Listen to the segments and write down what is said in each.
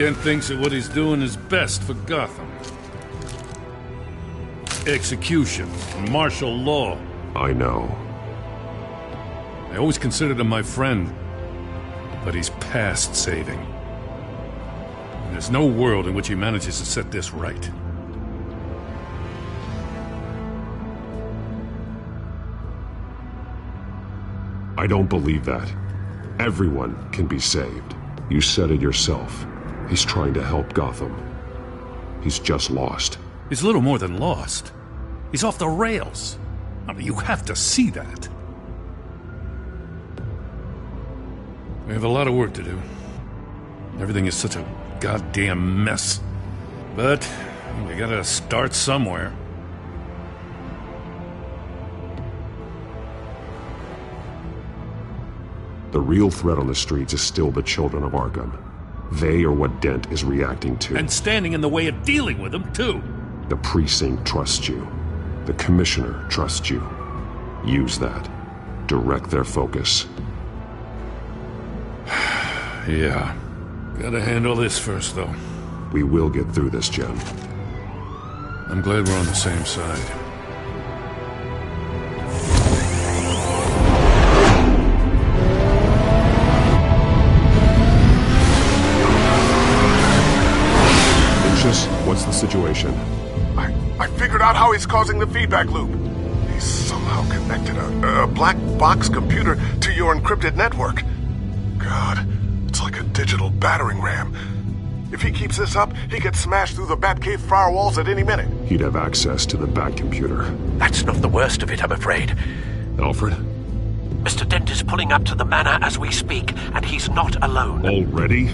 Dent thinks that what he's doing is best for Gotham. Executions, martial law. I know. I always considered him my friend, but he's past saving. And there's no world in which he manages to set this right. I don't believe that. Everyone can be saved. You said it yourself. He's trying to help Gotham. He's just lost. He's little more than lost. He's off the rails. I mean, you have to see that. We have a lot of work to do. Everything is such a goddamn mess. But we gotta start somewhere. The real threat on the streets is still the children of Arkham. They are what Dent is reacting to. And standing in the way of dealing with them, too. The precinct trusts you. The commissioner trusts you. Use that. Direct their focus. Yeah. Gotta handle this first, though. We will get through this, Jim. I'm glad we're on the same side. What's the situation? I figured out how he's causing the feedback loop. He's somehow connected a black box computer to your encrypted network. God, it's like a digital battering ram. If he keeps this up, he could smash through the Batcave firewalls at any minute. He'd have access to the Bat computer. That's not the worst of it, I'm afraid. Alfred? Mr. Dent is pulling up to the manor as we speak, and he's not alone. Already?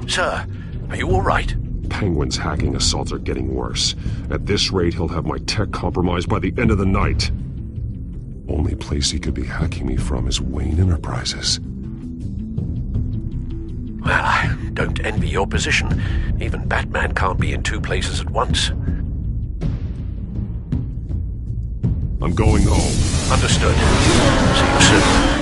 Sir, are you all right? Penguin's hacking assaults are getting worse. At this rate, he'll have my tech compromised by the end of the night. Only place he could be hacking me from is Wayne Enterprises. Well, I don't envy your position. Even Batman can't be in two places at once. I'm going home. Understood. See you soon.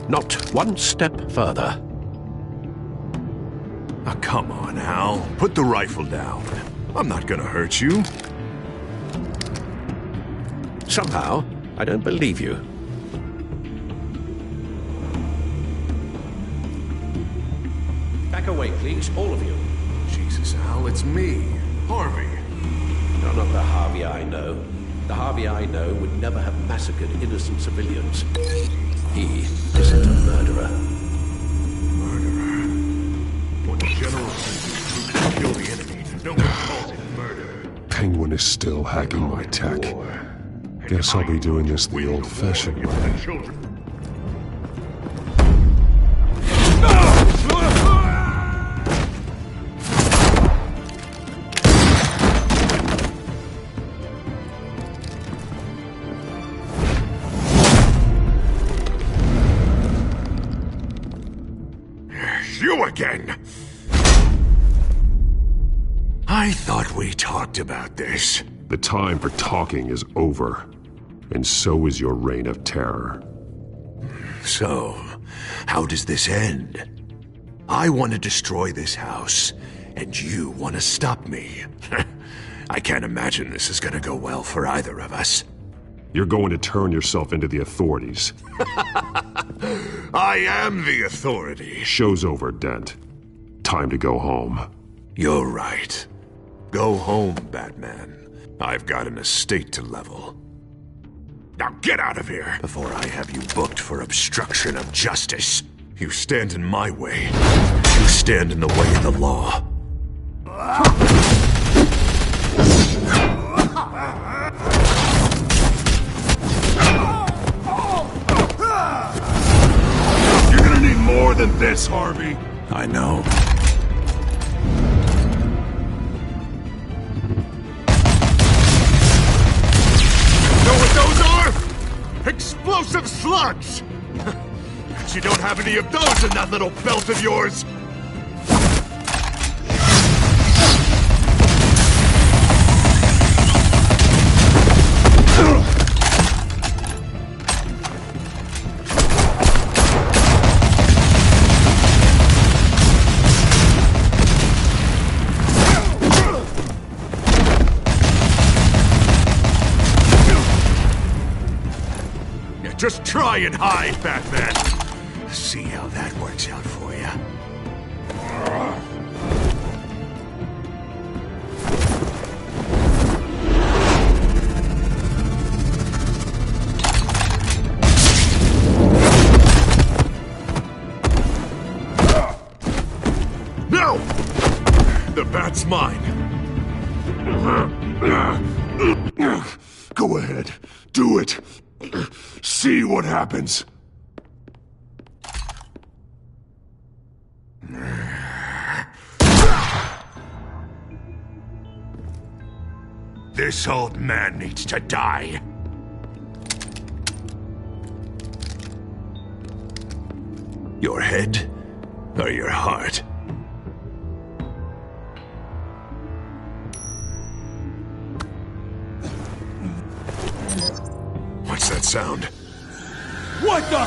Not one step further. Oh, come on, Al. Put the rifle down. I'm not gonna hurt you. Somehow, I don't believe you. Back away, please, all of you. Jesus, Al, it's me, Harvey. No, not the Harvey I know. The Harvey I know would never have massacred innocent civilians. He isn't a murderer. Murderer? When the general says to kill the enemy, no one calls it murder. Penguin is still hacking my tech. Guess I'll be doing this the old-fashioned way. You again! I thought we talked about this. The time for talking is over. And so is your reign of terror. So, how does this end? I want to destroy this house, and you want to stop me. I can't imagine this is gonna go well for either of us. You're going to turn yourself into the authorities. I am the authority. Show's over, Dent. Time to go home. You're right. Go home, Batman. I've got an estate to level. Now get out of here! Before I have you booked for obstruction of justice. You stand in my way. You stand in the way of the law. You're gonna need more than this, Harvey! I know. Know what those are? Explosive slugs! But you don't have any of those in that little belt of yours! Just try and hide, Batman! See how that works out for you. No! The bat's mine. Go ahead. Do it. See what happens. This old man needs to die. Your head or your heart? What's that sound? What the?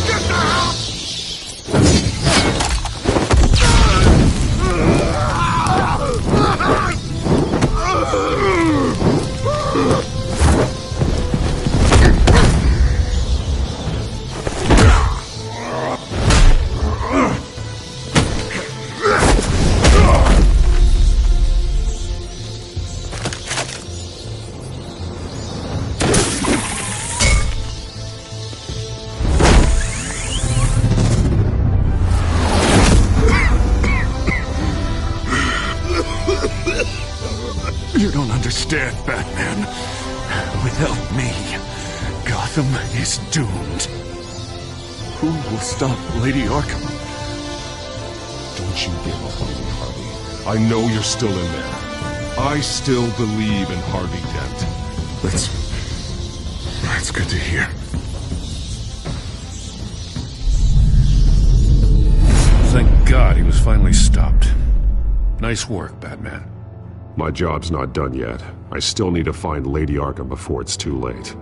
Get the hell! You don't understand, Batman. Without me, Gotham is doomed. Who will stop Lady Arkham? Don't you give up on me, Harvey. I know you're still in there. I still believe in Harvey Dent. That's good to hear. Thank God he was finally stopped. Nice work, Batman. My job's not done yet. I still need to find Lady Arkham before it's too late.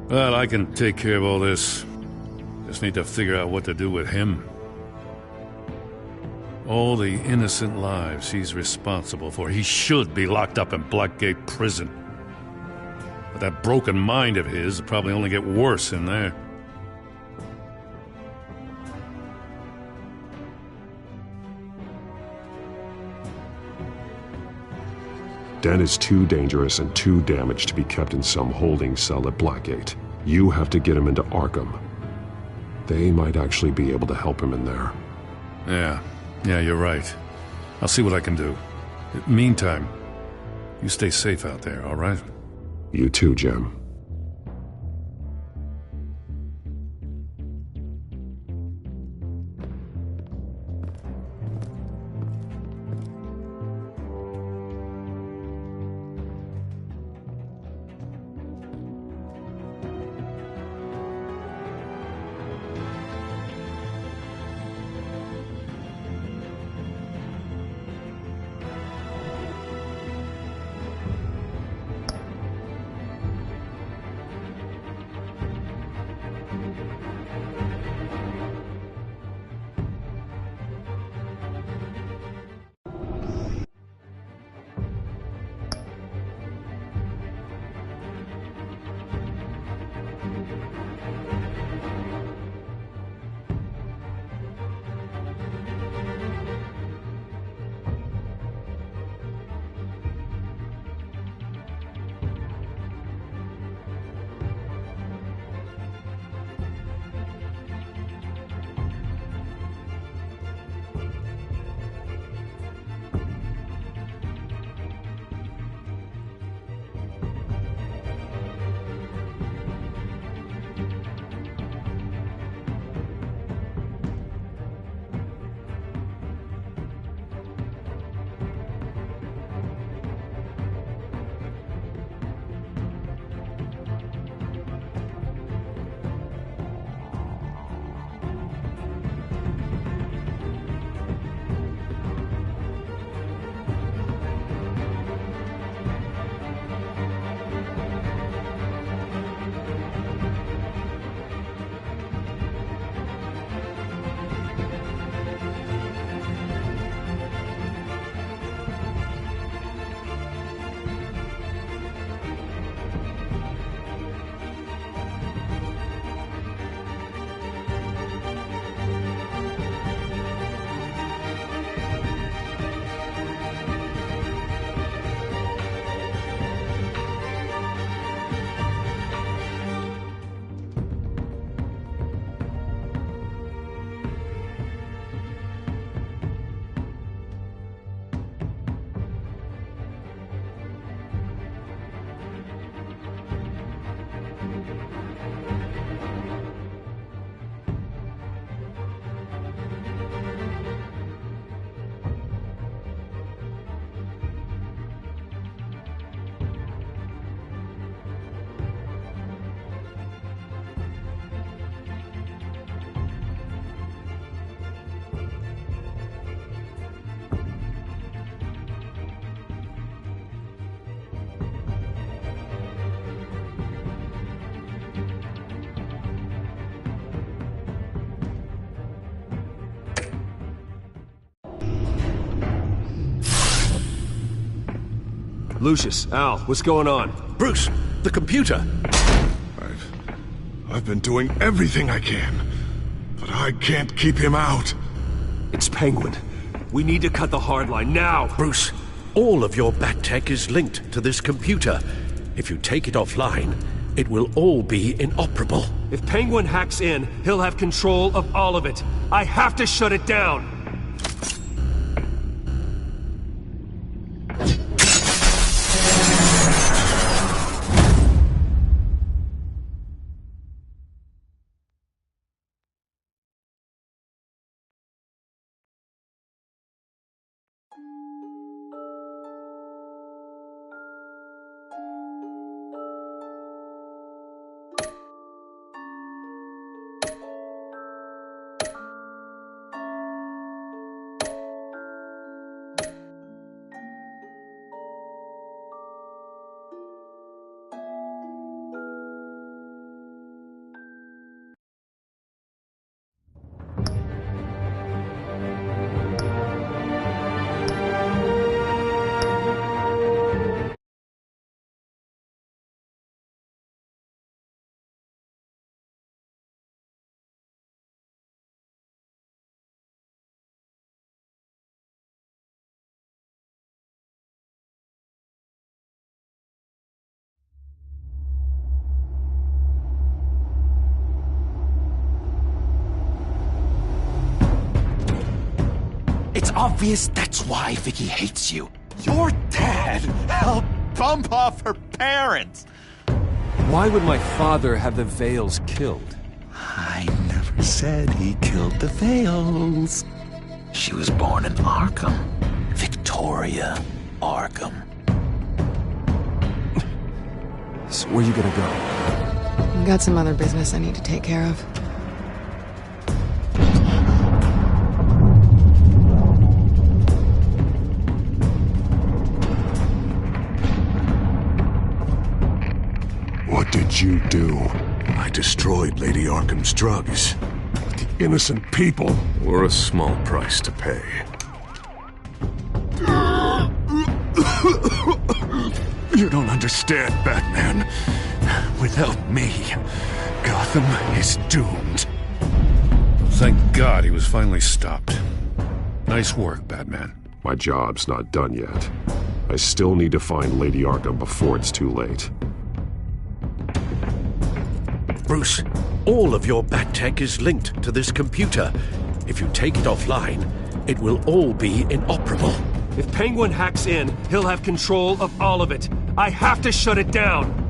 Well, I can take care of all this. Just need to figure out what to do with him. All the innocent lives he's responsible for. He should be locked up in Blackgate Prison. But that broken mind of his will probably only get worse in there. Dent is too dangerous and too damaged to be kept in some holding cell at Blackgate. You have to get him into Arkham. They might actually be able to help him in there. Yeah, you're right. I'll see what I can do. Meantime, you stay safe out there, all right? You too, Jim. Lucius, Al, what's going on? Bruce, the computer! I've been doing everything I can, but I can't keep him out. It's Penguin. We need to cut the hard line now! Bruce, all of your bat tech is linked to this computer. If you take it offline, it will all be inoperable. If Penguin hacks in, he'll have control of all of it. I have to shut it down! It's obvious that's why Vicky hates you. Your dad helped bump off her parents. Why would my father have the Vales killed? I never said he killed the Vales. She was born in Arkham. Victoria Arkham. So where you gonna go? Got some other business I need to take care of. What did you do? I destroyed Lady Arkham's drugs. The innocent people. Or a small price to pay. You don't understand, Batman. Without me, Gotham is doomed. Thank God he was finally stopped. Nice work, Batman. My job's not done yet. I still need to find Lady Arkham before it's too late. Bruce, all of your bat tech is linked to this computer. If you take it offline, it will all be inoperable. If Penguin hacks in, he'll have control of all of it. I have to shut it down!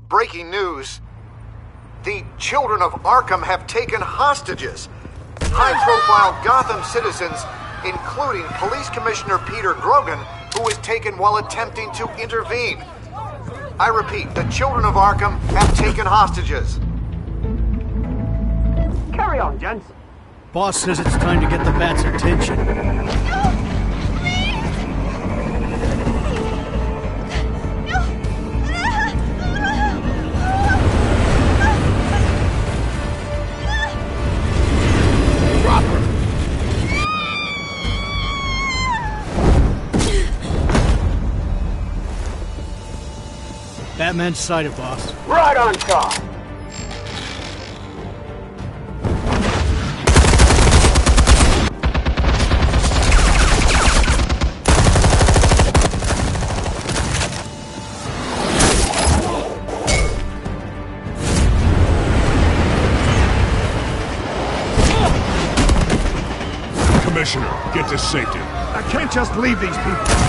Breaking news. The children of Arkham have taken hostages. High-profile Gotham citizens, including Police Commissioner Peter Grogan, who was taken while attempting to intervene. I repeat, the children of Arkham have taken hostages. Carry on, gents. Boss says it's time to get the Bat's attention. Batman's sighted, boss. Right on top. Commissioner, get to safety. I can't just leave these people.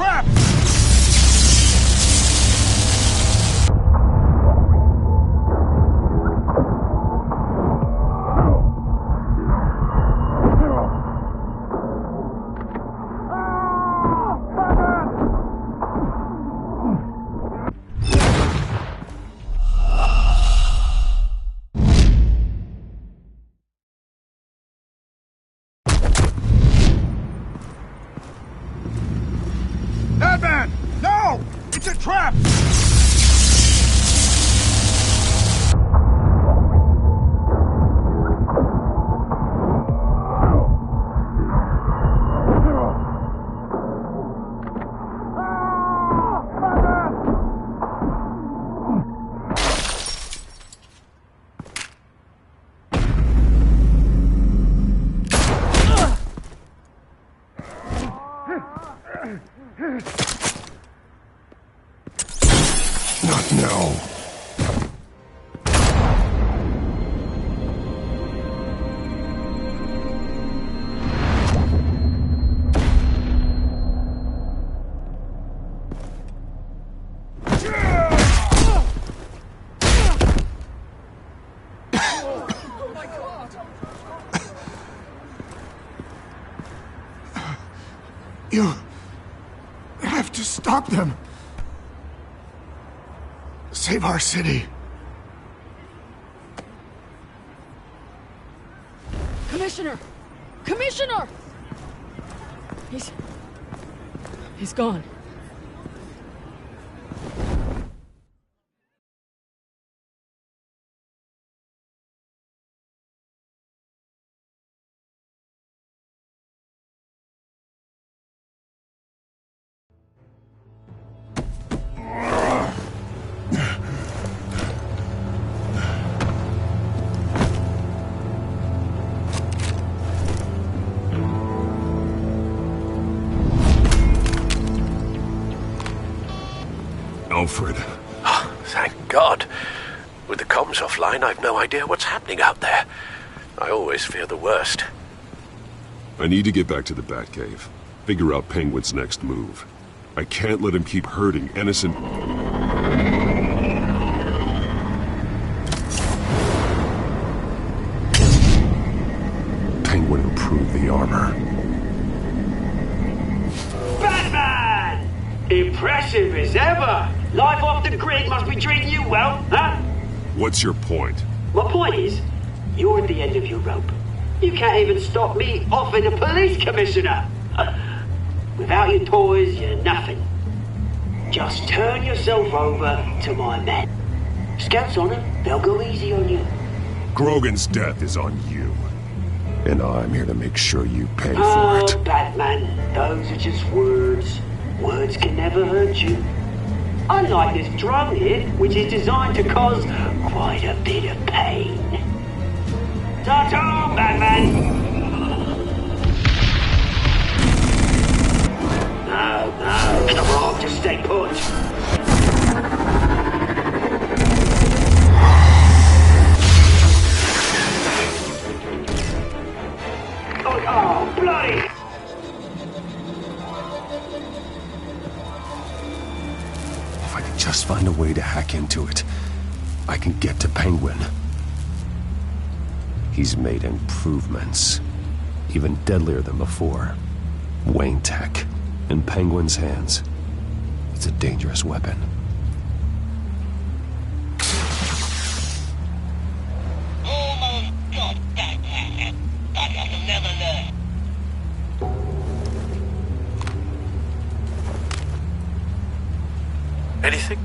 trap! Batman! No! It's a trap! Not now. You have to stop them. Save our city. Commissioner! Commissioner! He's gone. Alfred. Oh, thank God. With the comms offline, I've no idea what's happening out there. I always fear the worst. I need to get back to the Batcave. Figure out Penguin's next move. I can't let him keep hurting innocent... Penguin improved the armor. Batman! Impressive as ever! Life off the grid must be treating you well, huh? What's your point? My point is, you're at the end of your rope. You can't even stop me offing a police commissioner. Without your toys, you're nothing. Just turn yourself over to my men. Scouts on it, they'll go easy on you. Grogan's death is on you. And I'm here to make sure you pay for Oh, it. Batman, those are just words. Words can never hurt you. Unlike this drone here, which is designed to cause quite a bit of pain. Ta-ta, Batman! No, come on, just stay put. Oh, bloody! If I could just find a way to hack into it, I can get to Penguin. He's made improvements, even deadlier than before. Wayne Tech, in Penguin's hands. It's a dangerous weapon. Almost got that, Batman. But I'll never learn. Anything?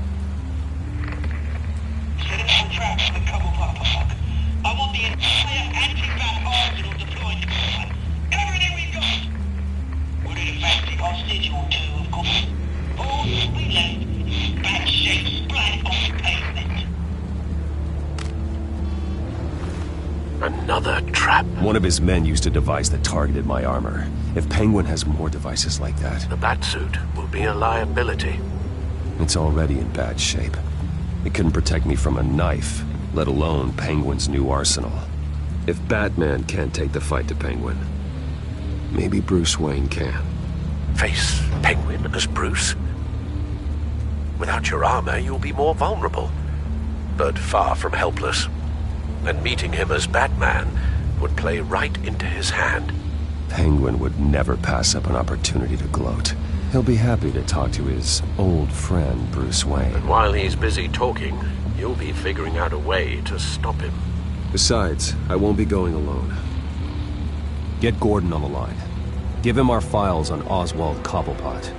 Set up a trap for the couple pop. I want the entire anti-bat arsenal deployed to combat. Everything we've got. We're in a fancy hostage or two, of course. All we left, bat shaped splat on the pavement. Another trap. One of his men used a device that targeted my armor. If Penguin has more devices like that... The Batsuit will be a liability. It's already in bad shape. It couldn't protect me from a knife, let alone Penguin's new arsenal. If Batman can't take the fight to Penguin, maybe Bruce Wayne can. face Penguin as Bruce? Without your armor, you'll be more vulnerable, but far from helpless. And meeting him as Batman would play right into his hand. Penguin would never pass up an opportunity to gloat. He'll be happy to talk to his old friend, Bruce Wayne. And while he's busy talking, you'll be figuring out a way to stop him. Besides, I won't be going alone. Get Gordon on the line. Give him our files on Oswald Cobblepot.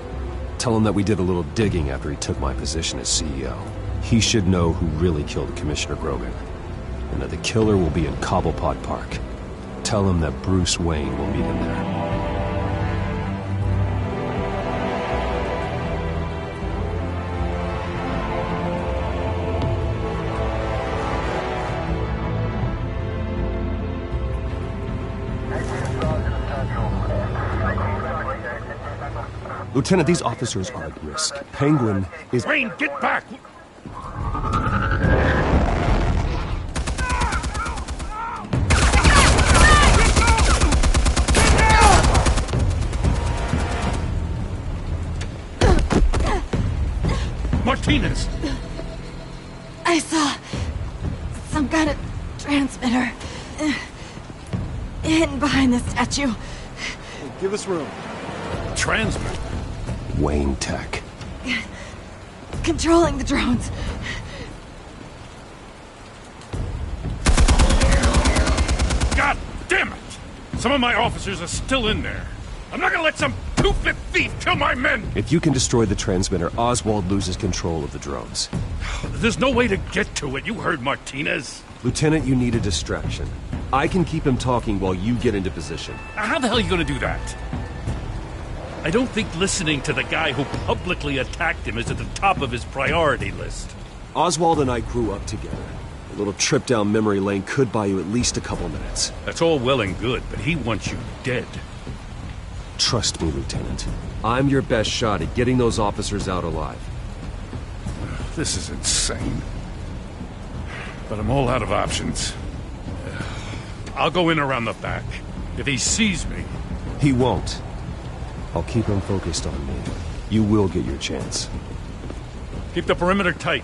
Tell him that we did a little digging after he took my position as CEO. He should know who really killed Commissioner Grogan, and that the killer will be in Cobblepot Park. Tell him that Bruce Wayne will meet him there. Lieutenant, these officers are at risk. Penguin is... Wayne, get back! Martinez! I saw some kind of transmitter hidden behind the statue. Give us room. Transmitter? Wayne Tech. Controlling the drones. God damn it! Some of my officers are still in there. I'm not gonna let some two-bit thief kill my men! If you can destroy the transmitter, Oswald loses control of the drones. There's no way to get to it. You heard Martinez. Lieutenant, you need a distraction. I can keep him talking while you get into position. How the hell are you gonna do that? I don't think listening to the guy who publicly attacked him is at the top of his priority list. Oswald and I grew up together. A little trip down memory lane could buy you at least a couple minutes. That's all well and good, but he wants you dead. Trust me, Lieutenant. I'm your best shot at getting those officers out alive. This is insane. But I'm all out of options. I'll go in around the back. If he sees me... He won't. I'll keep him focused on me. You will get your chance. Keep the perimeter tight.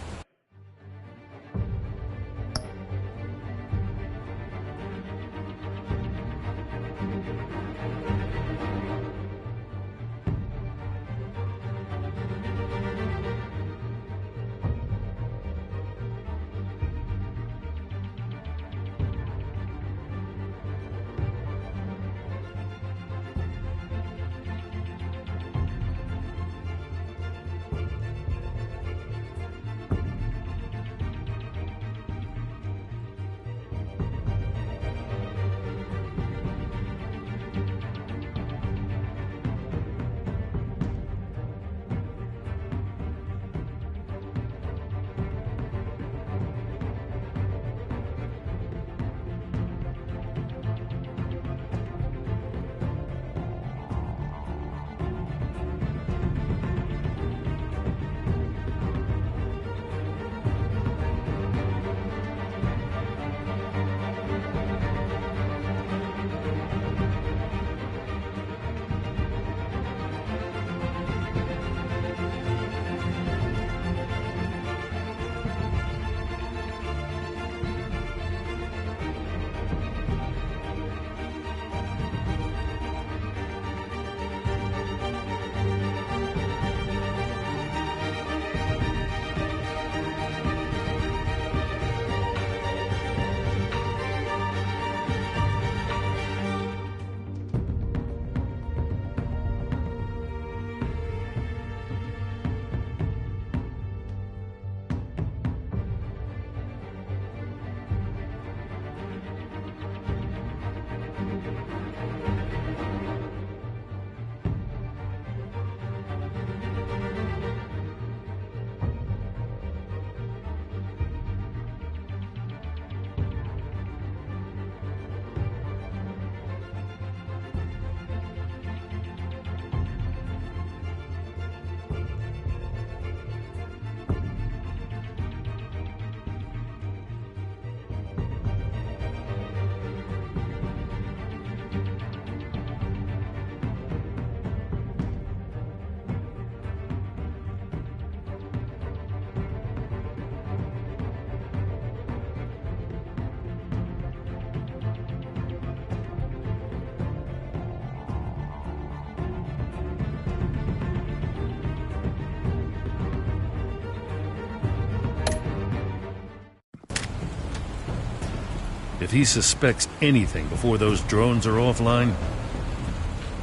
If he suspects anything before those drones are offline,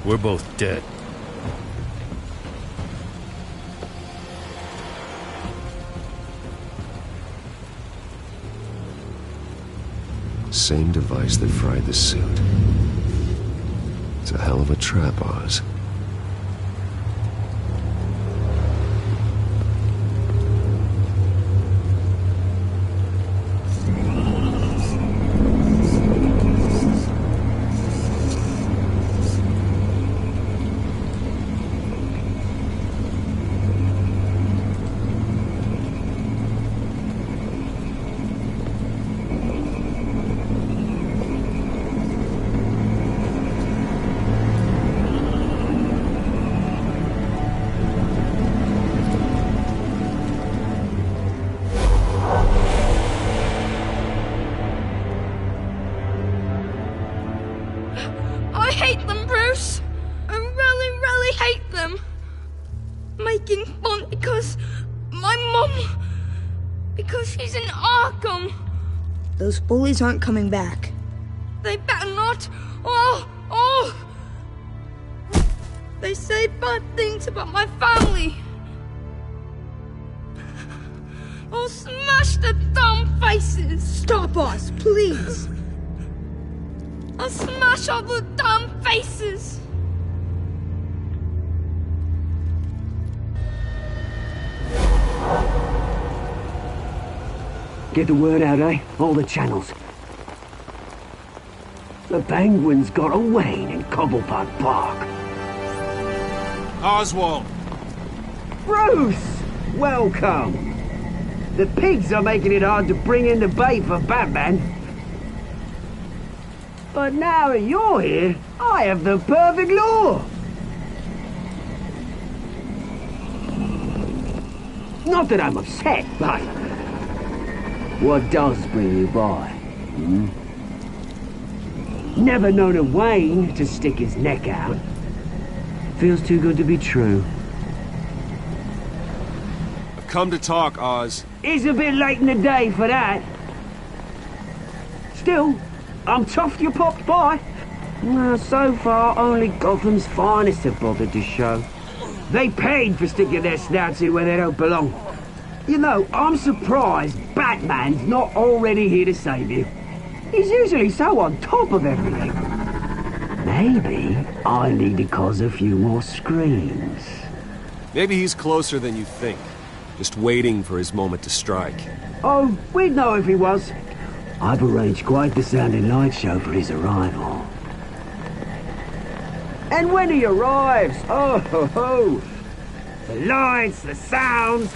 we're both dead. Same device that fried the suit. It's a hell of a trap, Oz. I hate them, Bruce. I really, really hate them. Making fun because my mum... because she's in Arkham. Those bullies aren't coming back. They better not. They say bad things about my family. I'll smash the dumb faces. Stop us, please. I'll smash all the damn faces! Get the word out, eh? All the channels. The penguins got away in Cobblepot Park. Oswald! Bruce! Welcome! The pigs are making it hard to bring in the bait for Batman. But now that you're here, I have the perfect lure! Not that I'm upset, but... what does bring you by? Never known a Wayne to stick his neck out. Feels too good to be true. I've come to talk, Oz. It's a bit late in the day for that. Still, I'm chuffed you popped by. Well, so far, only Gotham's finest have bothered to show. They paid for sticking their snouts in where they don't belong. You know, I'm surprised Batman's not already here to save you. He's usually so on top of everything. Maybe I need to cause a few more screams. Maybe he's closer than you think. Just waiting for his moment to strike. Oh, we'd know if he was. I've arranged quite the sounding light show for his arrival. And when he arrives, oh ho ho! The lights, the sounds...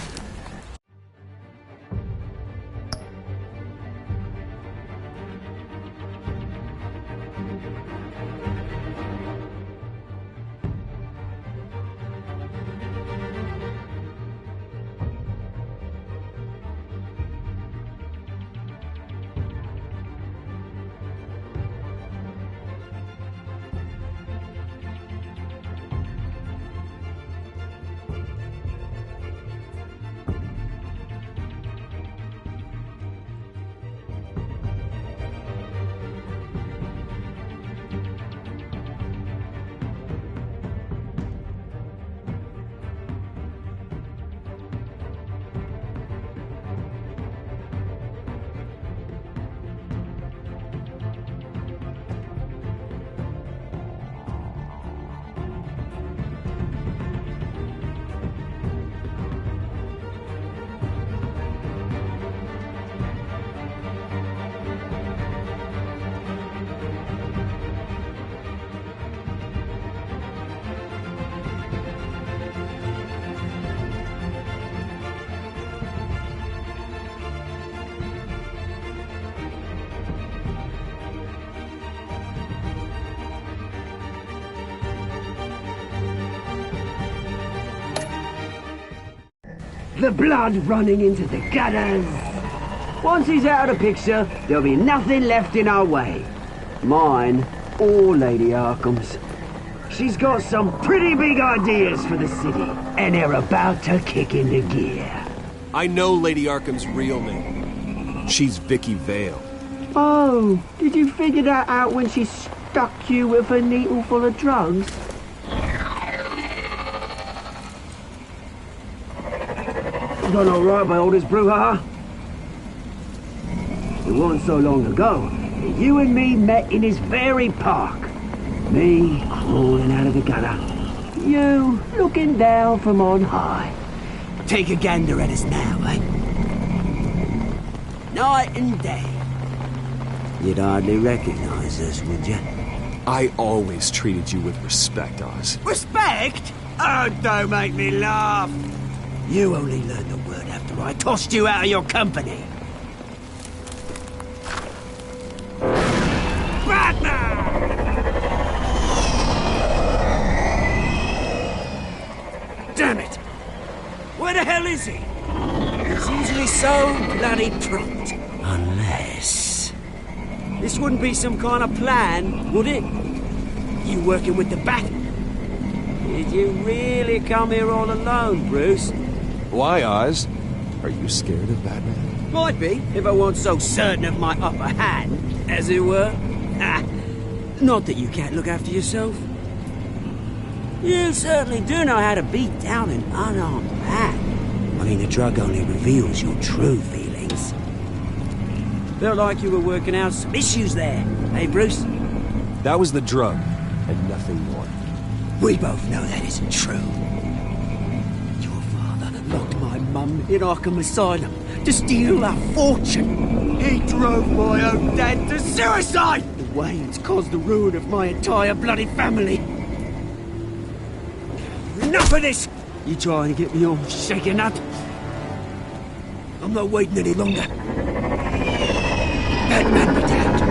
The blood running into the gutters. Once he's out of the picture, there'll be nothing left in our way. Mine or Lady Arkham's. She's got some pretty big ideas for the city, and they're about to kick into gear. I know Lady Arkham's real name. She's Vicky Vale. Oh, did you figure that out when she stuck you with a needle full of drugs? Done all right by all this brouhaha. It wasn't so long ago that you and me met in this very park. Me crawling out of the gutter. You looking down from on high. Take a gander at us now, eh? Night and day. You'd hardly recognize us, would you? I always treated you with respect, Oz. Respect? Oh, don't make me laugh. You only learned the word after I tossed you out of your company. Batman! Damn it! Where the hell is he? He's usually so bloody prompt. Unless... This wouldn't be some kind of plan, would it? You working with the Bat? Did you really come here all alone, Bruce? Why, Oz? Are you scared of Batman? Might be, if I weren't so certain of my upper hand, as it were. Not that you can't look after yourself. You certainly do know how to beat down an unarmed man. I mean, the drug only reveals your true feelings. Felt like you were working out some issues there, eh, Bruce? That was the drug, and nothing more. We both know that isn't true. Your father locked my mum in Arkham Asylum to steal our fortune. He drove my own dad to suicide! The Waynes caused the ruin of my entire bloody family. Enough of this! You trying to get me all shaken up? I'm not waiting any longer. Batman be damned.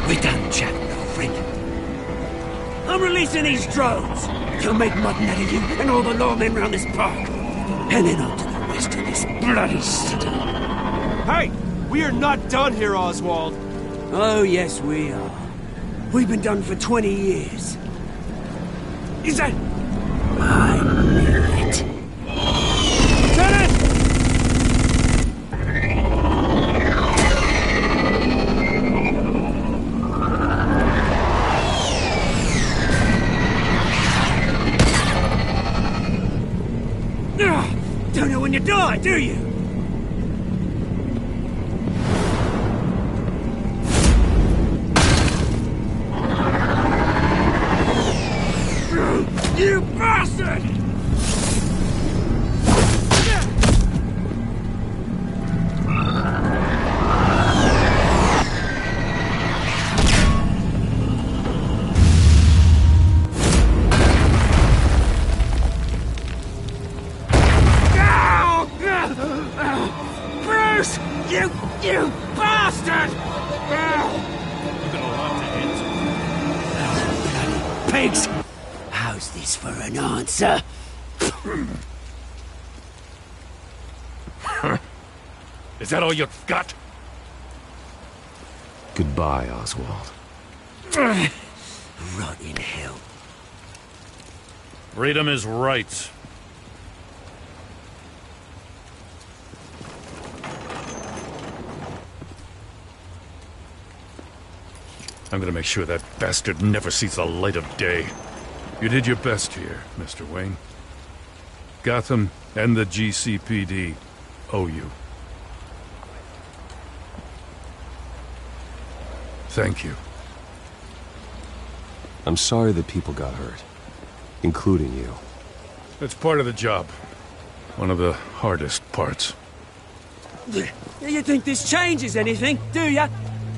We're done chatting, old friend. I'm releasing these drones. You'll make mutton out of you and all the lawmen round this park. And then on to the rest of this bloody city. Hey! We are not done here, Oswald. Oh, yes, we are. We've been done for 20 years. Is that... I knew it. Lieutenant! Don't know when you die, do you? You bastard! Bruce! You bastard! You've got a lot to answer. Pigs! How's this for an answer? Is that all you've got? Goodbye, Oswald. Rot in hell. Freedom is right. I'm gonna make sure that bastard never sees the light of day. You did your best here, Mr. Wayne. Gotham and the GCPD owe you. Thank you. I'm sorry that people got hurt, including you. It's part of the job. One of the hardest parts. You think this changes anything, do ya?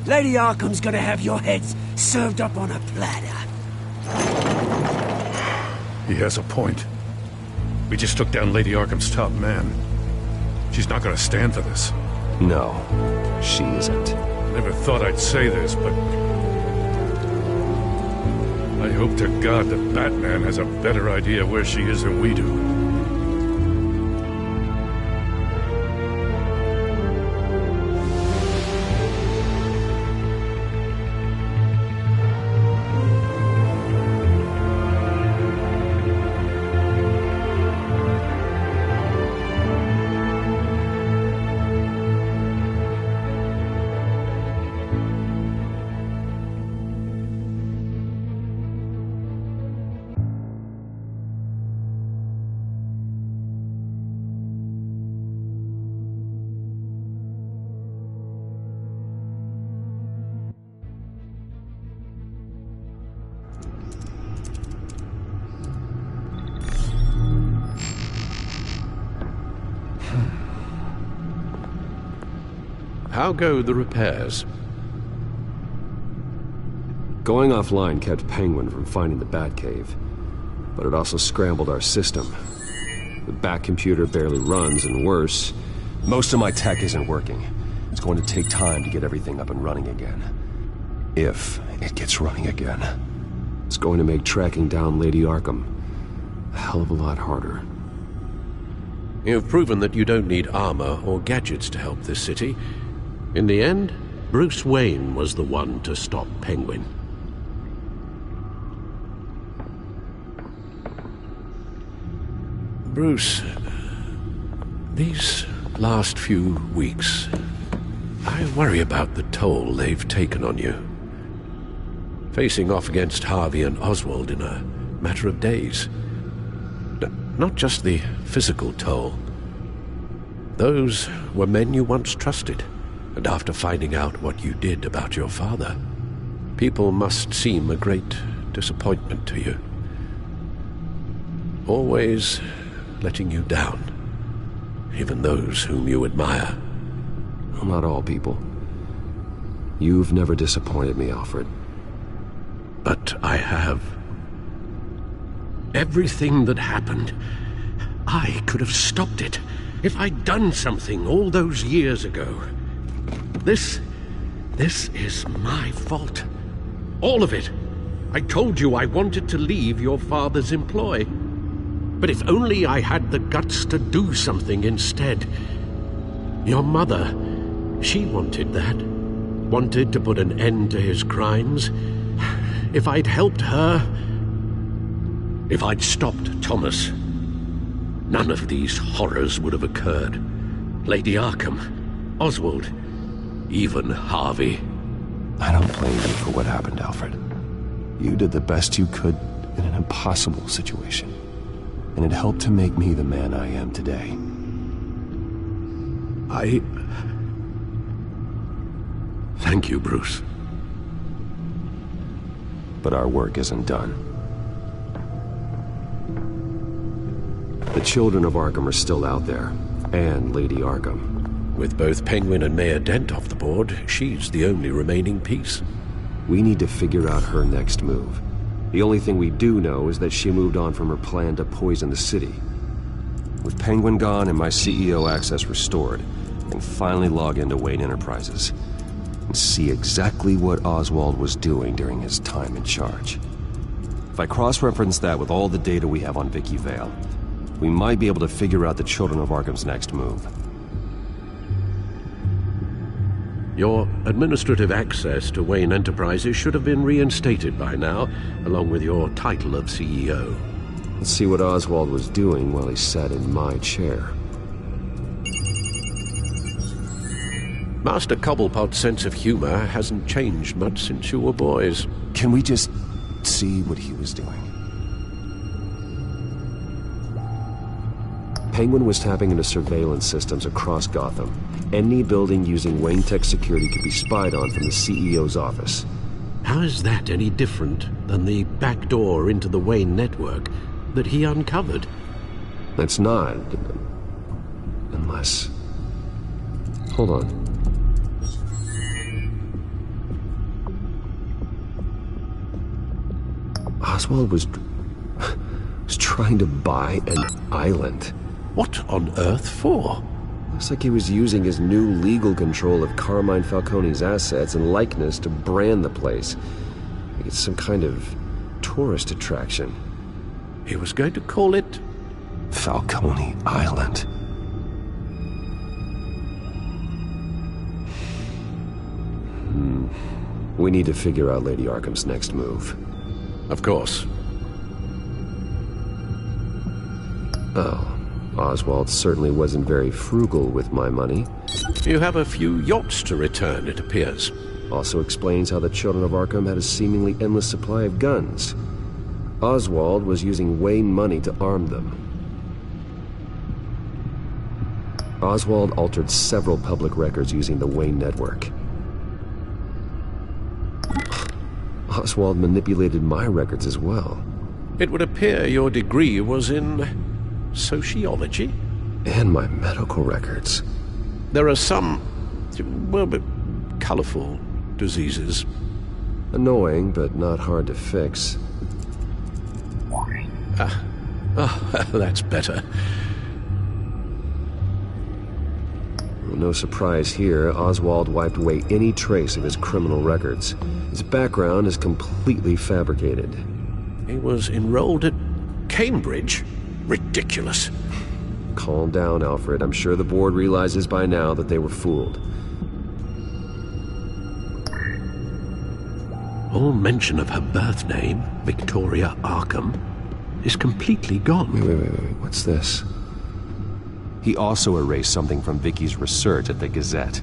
Lady Arkham's gonna have your heads served up on a platter. He has a point. We just took down Lady Arkham's top man. She's not gonna stand for this. No, she isn't. Never thought I'd say this, but... I hope to God that Batman has a better idea where she is than we do. How go the repairs? Going offline kept Penguin from finding the Batcave, but it also scrambled our system. The Bat computer barely runs, and worse, most of my tech isn't working. It's going to take time to get everything up and running again. If it gets running again. It's going to make tracking down Lady Arkham a hell of a lot harder. You've proven that you don't need armor or gadgets to help this city. In the end, Bruce Wayne was the one to stop Penguin. Bruce, these last few weeks, I worry about the toll they've taken on you. Facing off against Harvey and Oswald in a matter of days. Not just the physical toll. Those were men you once trusted, and after finding out what you did about your father, people must seem a great disappointment to you. Always letting you down, even those whom you admire. Well, not all people. You've never disappointed me, Alfred. But I have. Everything that happened, I could have stopped it if I'd done something all those years ago. This is my fault. All of it. I told you I wanted to leave your father's employ. But if only I had the guts to do something instead. Your mother, she wanted that. Wanted to put an end to his crimes. If I'd helped her, if I'd stopped Thomas, none of these horrors would have occurred. Lady Arkham, Oswald, even Harvey. I don't blame you for what happened, Alfred. You did the best you could in an impossible situation. And it helped to make me the man I am today. Thank you, Bruce. But our work isn't done. The children of Arkham are still out there, and Lady Arkham. With both Penguin and Mayor Dent off the board, she's the only remaining piece. We need to figure out her next move. The only thing we do know is that she moved on from her plan to poison the city. With Penguin gone and my CEO access restored, I can finally log into Wayne Enterprises and see exactly what Oswald was doing during his time in charge. If I cross-reference that with all the data we have on Vicky Vale, we might be able to figure out the Children of Arkham's next move. Your administrative access to Wayne Enterprises should have been reinstated by now, along with your title of CEO. Let's see what Oswald was doing while he sat in my chair. Master Cobblepot's sense of humor hasn't changed much since you were boys. Can we just see what he was doing? Penguin was tapping into surveillance systems across Gotham. Any building using Wayne Tech security could be spied on from the CEO's office. How is that any different than the back door into the Wayne network that he uncovered? That's not. Unless... Hold on. Oswald was trying to buy an island. What on earth for? Looks like he was using his new legal control of Carmine Falcone's assets and likeness to brand the place. Like it's some kind of tourist attraction. He was going to call it... Falcone Island. We need to figure out Lady Arkham's next move. Of course. Oh. Oswald certainly wasn't very frugal with my money. You have a few yachts to return, it appears. Also explains how the Children of Arkham had a seemingly endless supply of guns. Oswald was using Wayne money to arm them. Oswald altered several public records using the Wayne network. Oswald manipulated my records as well. It would appear your degree was in... sociology? And my medical records. There are some well, but colorful diseases. Annoying, but not hard to fix. That's better. Well, no surprise here, Oswald wiped away any trace of his criminal records. His background is completely fabricated. He was enrolled at Cambridge? Ridiculous. Calm down, Alfred. I'm sure the board realizes by now that they were fooled. All mention of her birth name, Victoria Arkham, is completely gone. Wait. What's this? He also erased something from Vicky's research at the Gazette.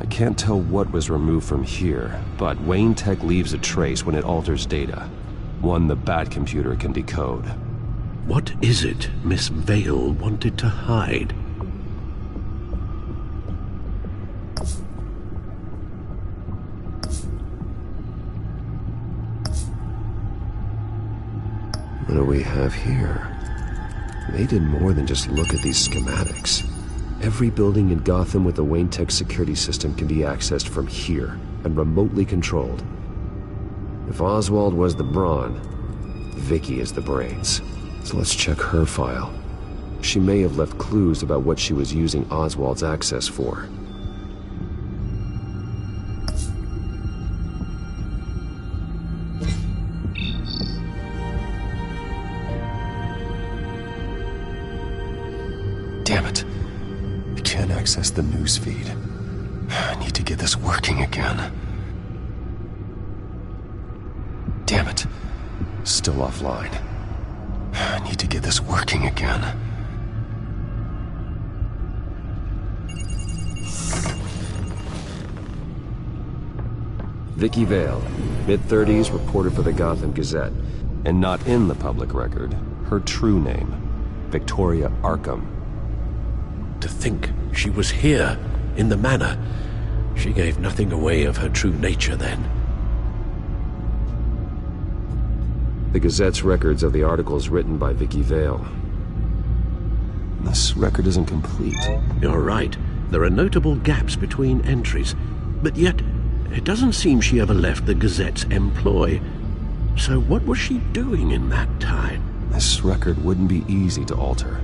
I can't tell what was removed from here, but Wayne Tech leaves a trace when it alters data. One the Bat computer can decode. What is it Miss Vale wanted to hide? What do we have here? They did more than just look at these schematics. Every building in Gotham with the Wayne Tech security system can be accessed from here and remotely controlled. If Oswald was the brawn, Vicky is the brains. So let's check her file. She may have left clues about what she was using Oswald's access for. Damn it. I can't access the news feed. I need to get this working again. Damn it. Still offline. I need to get this working again. Vicky Vale, mid-30s, reported for the Gotham Gazette. And not in the public record, her true name, Victoria Arkham. To think she was here, in the manor. She gave nothing away of her true nature then. The Gazette's records of the articles written by Vicky Vale. This record isn't complete. You're right. There are notable gaps between entries. But yet, it doesn't seem she ever left the Gazette's employ. So what was she doing in that time? This record wouldn't be easy to alter.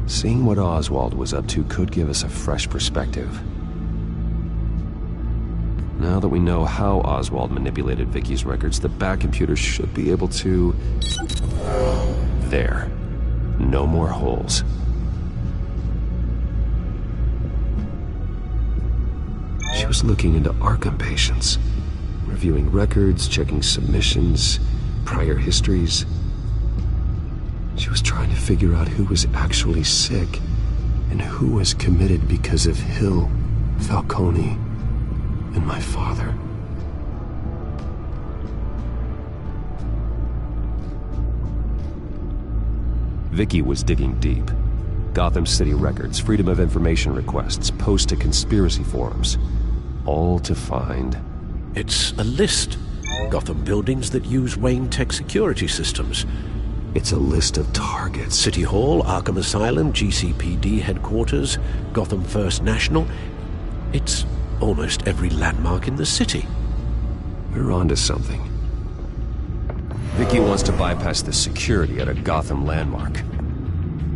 Seeing what Oswald was up to could give us a fresh perspective. Now that we know how Oswald manipulated Vicky's records, the Bat computer should be able to... There. No more holes. She was looking into Arkham patients, reviewing records, checking submissions, prior histories. She was trying to figure out who was actually sick and who was committed because of Hill, Falcone, and my father. Vicky was digging deep. Gotham City records, Freedom of Information requests, posts to conspiracy forums. All to find... It's a list. Gotham buildings that use Wayne Tech security systems. It's a list of targets. City Hall, Arkham Asylum, GCPD headquarters, Gotham First National. It's almost every landmark in the city. We're onto something. Vicky wants to bypass the security at a Gotham landmark.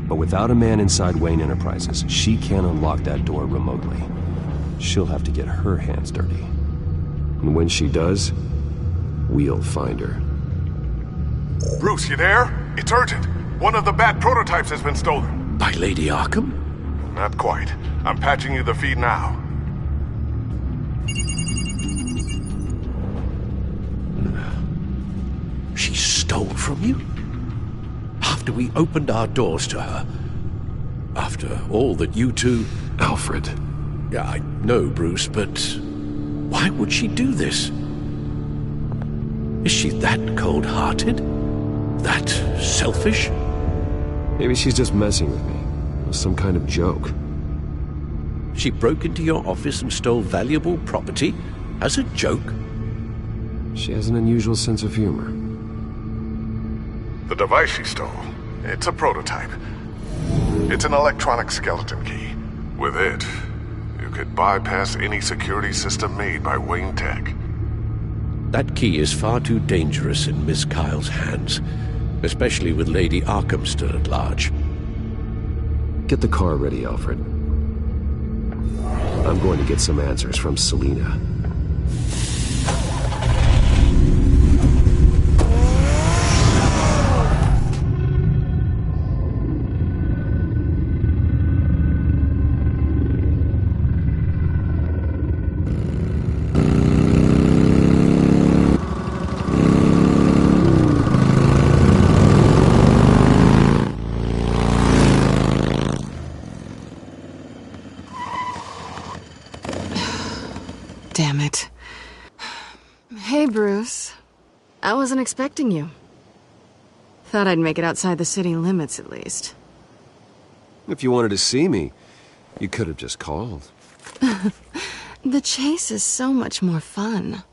But without a man inside Wayne Enterprises, she can't unlock that door remotely. She'll have to get her hands dirty. And when she does, we'll find her. Bruce, you there? It's urgent. One of the Bat prototypes has been stolen. By Lady Arkham? Not quite. I'm patching you the feed now. She stole from you? After we opened our doors to her? After all that you two... Alfred. Yeah, I know, Bruce, but... why would she do this? Is she that cold-hearted? That selfish? Maybe she's just messing with me. It was some kind of joke. She broke into your office and stole valuable property as a joke? She has an unusual sense of humor. The device she stole, it's a prototype. It's an electronic skeleton key. With it, you could bypass any security system made by Wayne Tech. That key is far too dangerous in Miss Kyle's hands, especially with Lady Arkham still at large. Get the car ready, Alfred. I'm going to get some answers from Selina. Damn it. Hey, Bruce. I wasn't expecting you. Thought I'd make it outside the city limits, at least. If you wanted to see me, you could have just called. The chase is so much more fun.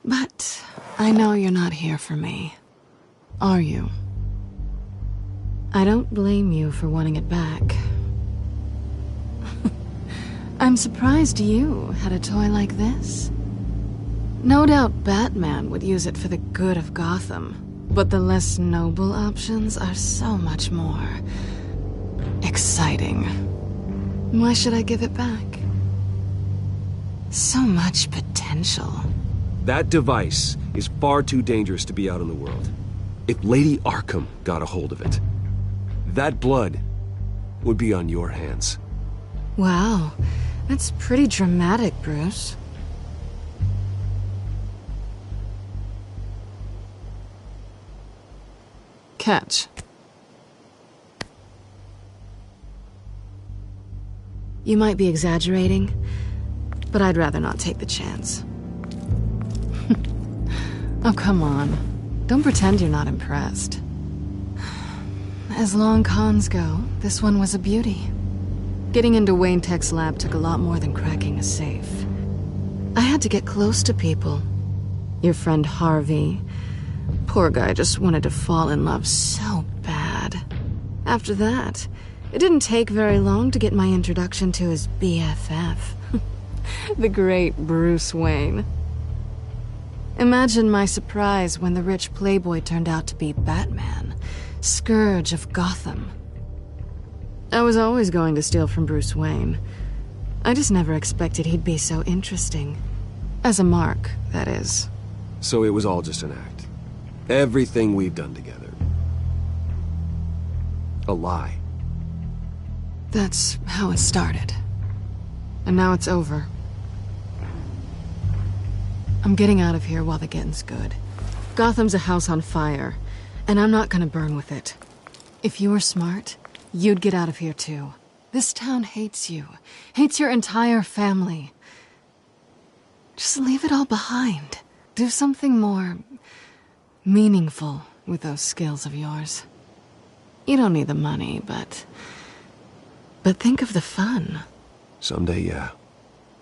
But I know you're not here for me. Are you? I don't blame you for wanting it back. I'm surprised you had a toy like this. No doubt Batman would use it for the good of Gotham, but the less noble options are so much more exciting. Why should I give it back? So much potential. That device is far too dangerous to be out in the world. If Lady Arkham got a hold of it, that blood would be on your hands. Wow, that's pretty dramatic, Bruce. Catch. You might be exaggerating, but I'd rather not take the chance. Oh, come on. Don't pretend you're not impressed. As long cons go, this one was a beauty. Getting into Wayne Tech's lab took a lot more than cracking a safe. I had to get close to people. Your friend Harvey. Poor guy just wanted to fall in love so bad. After that, it didn't take very long to get my introduction to his BFF. The great Bruce Wayne. Imagine my surprise when the rich playboy turned out to be Batman, Scourge of Gotham. I was always going to steal from Bruce Wayne. I just never expected he'd be so interesting. As a mark, that is. So it was all just an act. Everything we've done together. A lie. That's how it started. And now it's over. I'm getting out of here while the getting's good. Gotham's a house on fire, and I'm not gonna burn with it. If you were smart, you'd get out of here too. This town hates you. Hates your entire family. Just leave it all behind. Do something more meaningful with those skills of yours. You don't need the money, but think of the fun. Someday, yeah.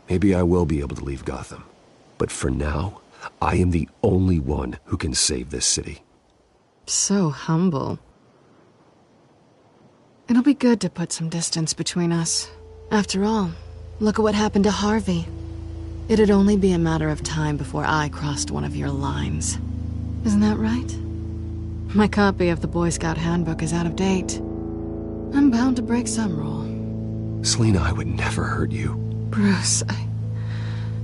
Maybe I will be able to leave Gotham. But for now, I am the only one who can save this city. So humble. It'll be good to put some distance between us. After all, look at what happened to Harvey. It'd only be a matter of time before I crossed one of your lines. Isn't that right? My copy of the Boy Scout Handbook is out of date. I'm bound to break some rule. Selina, I would never hurt you. Bruce,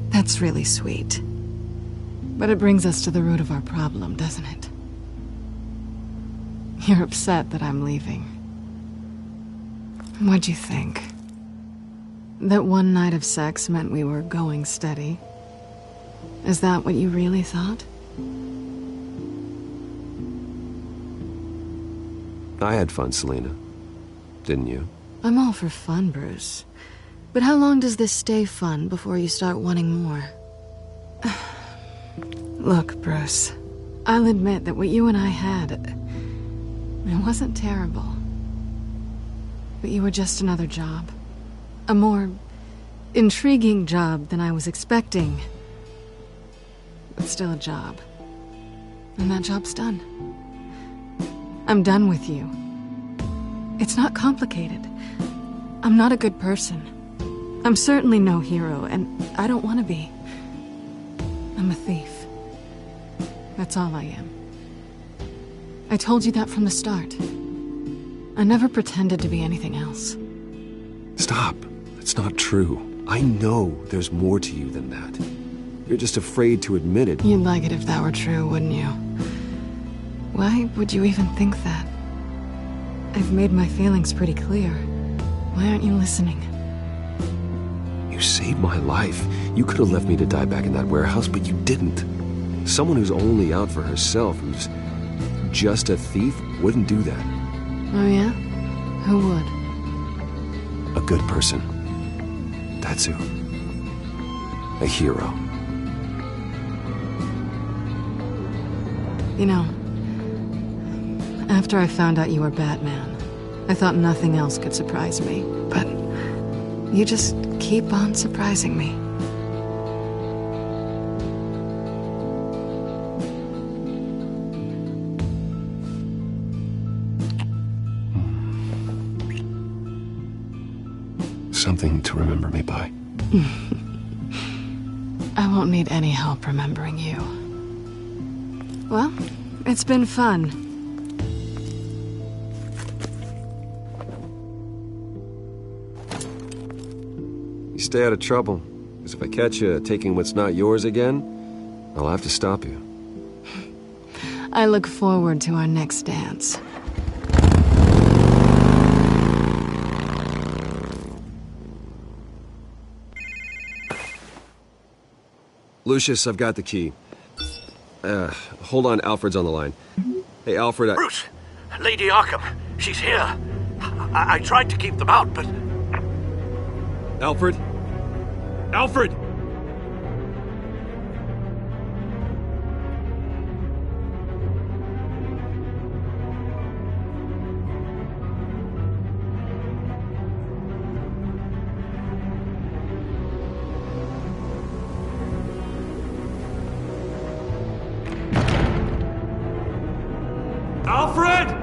that's really sweet. But it brings us to the root of our problem, doesn't it? You're upset that I'm leaving. What'd you think? That one night of sex meant we were going steady? Is that what you really thought? I had fun, Selina. Didn't you? I'm all for fun, Bruce. But how long does this stay fun before you start wanting more? Look, Bruce, I'll admit that what you and I had, it wasn't terrible. But you were just another job. A more intriguing job than I was expecting. But still a job. And that job's done. I'm done with you. It's not complicated. I'm not a good person. I'm certainly no hero, and I don't want to be. I'm a thief. That's all I am. I told you that from the start. I never pretended to be anything else. Stop. That's not true. I know there's more to you than that. You're just afraid to admit it. You'd like it if that were true, wouldn't you? Why would you even think that? I've made my feelings pretty clear. Why aren't you listening? You saved my life. You could have left me to die back in that warehouse, but you didn't. Someone who's only out for herself, who's just a thief, wouldn't do that. Oh yeah? Who would? A good person. That's who. A hero. You know, after I found out you were Batman, I thought nothing else could surprise me, but you just keep on surprising me. Something to remember me by. I won't need any help remembering you. Well, it's been fun. You stay out of trouble, because if I catch you taking what's not yours again, I'll have to stop you. I look forward to our next dance. Lucius, I've got the key. Hold on, Alfred's on the line. Hey, Alfred, Bruce! Lady Arkham, she's here. I tried to keep them out, but... Alfred? Alfred! Alfred!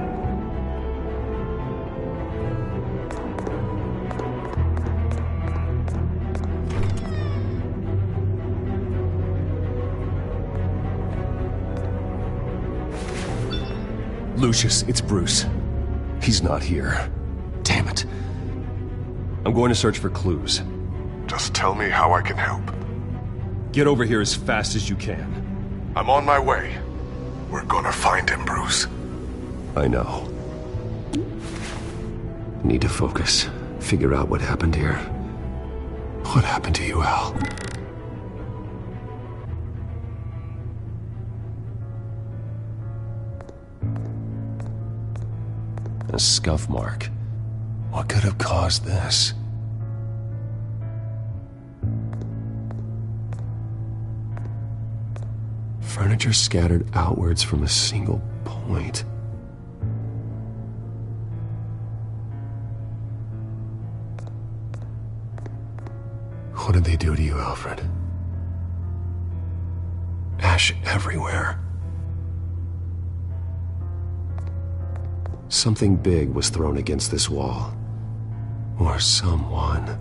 Lucius, it's Bruce. He's not here. Damn it. I'm going to search for clues. Just tell me how I can help. Get over here as fast as you can. I'm on my way. We're gonna find him, Bruce. I know. Need to focus. Figure out what happened here. What happened to you, Al? A scuff mark. What could have caused this? Furniture scattered outwards from a single point. What did they do to you, Alfred? Ash everywhere. Something big was thrown against this wall. Or someone.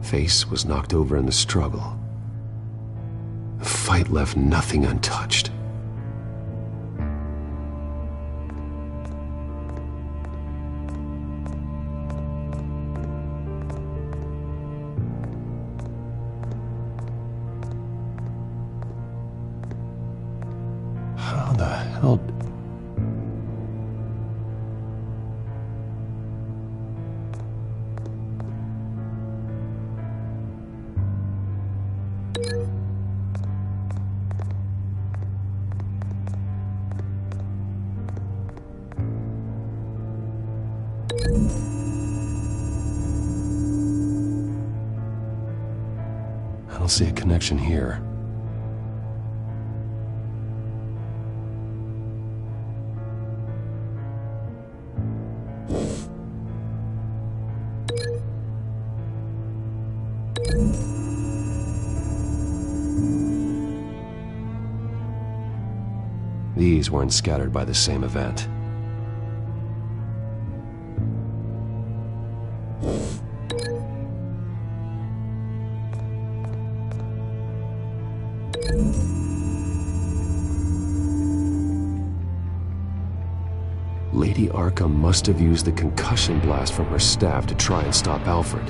Face was knocked over in the struggle. The fight left nothing untouched. How the hell... I don't see a connection here. These weren't scattered by the same event. Lady Arkham must have used the concussion blast from her staff to try and stop Alfred.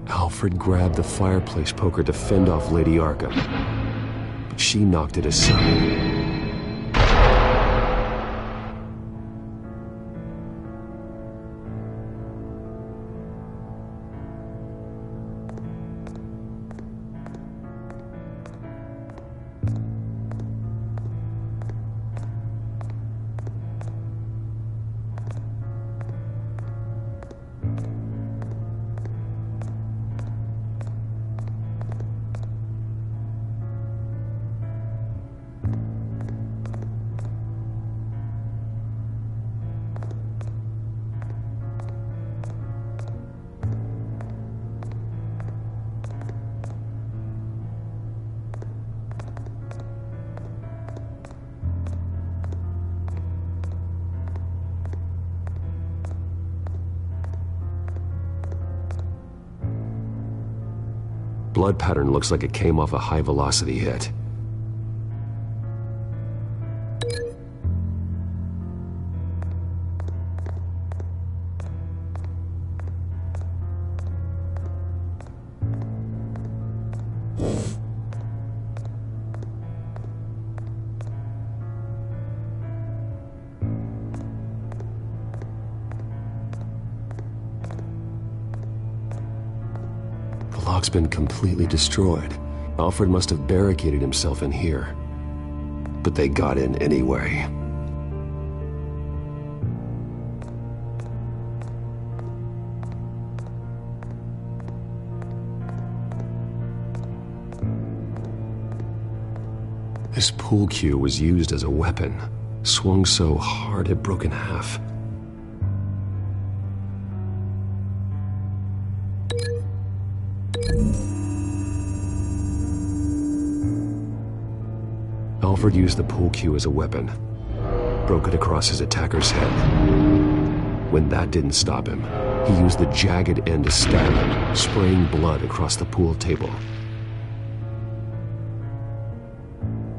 Alfred grabbed the fireplace poker to fend off Lady Arkham, but she knocked it aside. Blood pattern looks like it came off a high-velocity hit. The lock's been completely destroyed. Alfred must have barricaded himself in here. But they got in anyway. This pool cue was used as a weapon, swung so hard it broke in half. Alfred used the pool cue as a weapon, broke it across his attacker's head. When that didn't stop him, he used the jagged end to stab him, spraying blood across the pool table.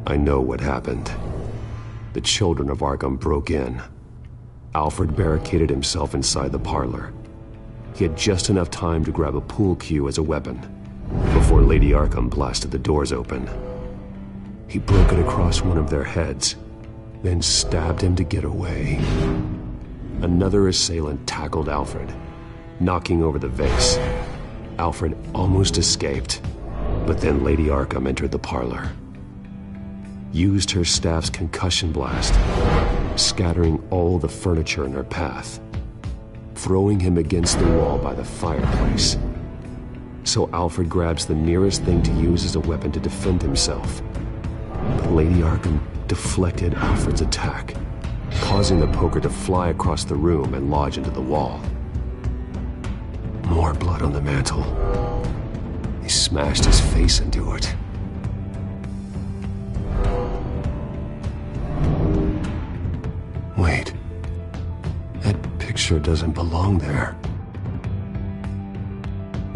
I know what happened. The children of Arkham broke in. Alfred barricaded himself inside the parlor. He had just enough time to grab a pool cue as a weapon before Lady Arkham blasted the doors open. He broke it across one of their heads, then stabbed him to get away. Another assailant tackled Alfred, knocking over the vase. Alfred almost escaped, but then Lady Arkham entered the parlor. Used her staff's concussion blast, scattering all the furniture in her path, throwing him against the wall by the fireplace. So Alfred grabs the nearest thing to use as a weapon to defend himself. But Lady Arkham deflected Alfred's attack, causing the poker to fly across the room and lodge into the wall. More blood on the mantel. He smashed his face into it. Wait. That picture doesn't belong there.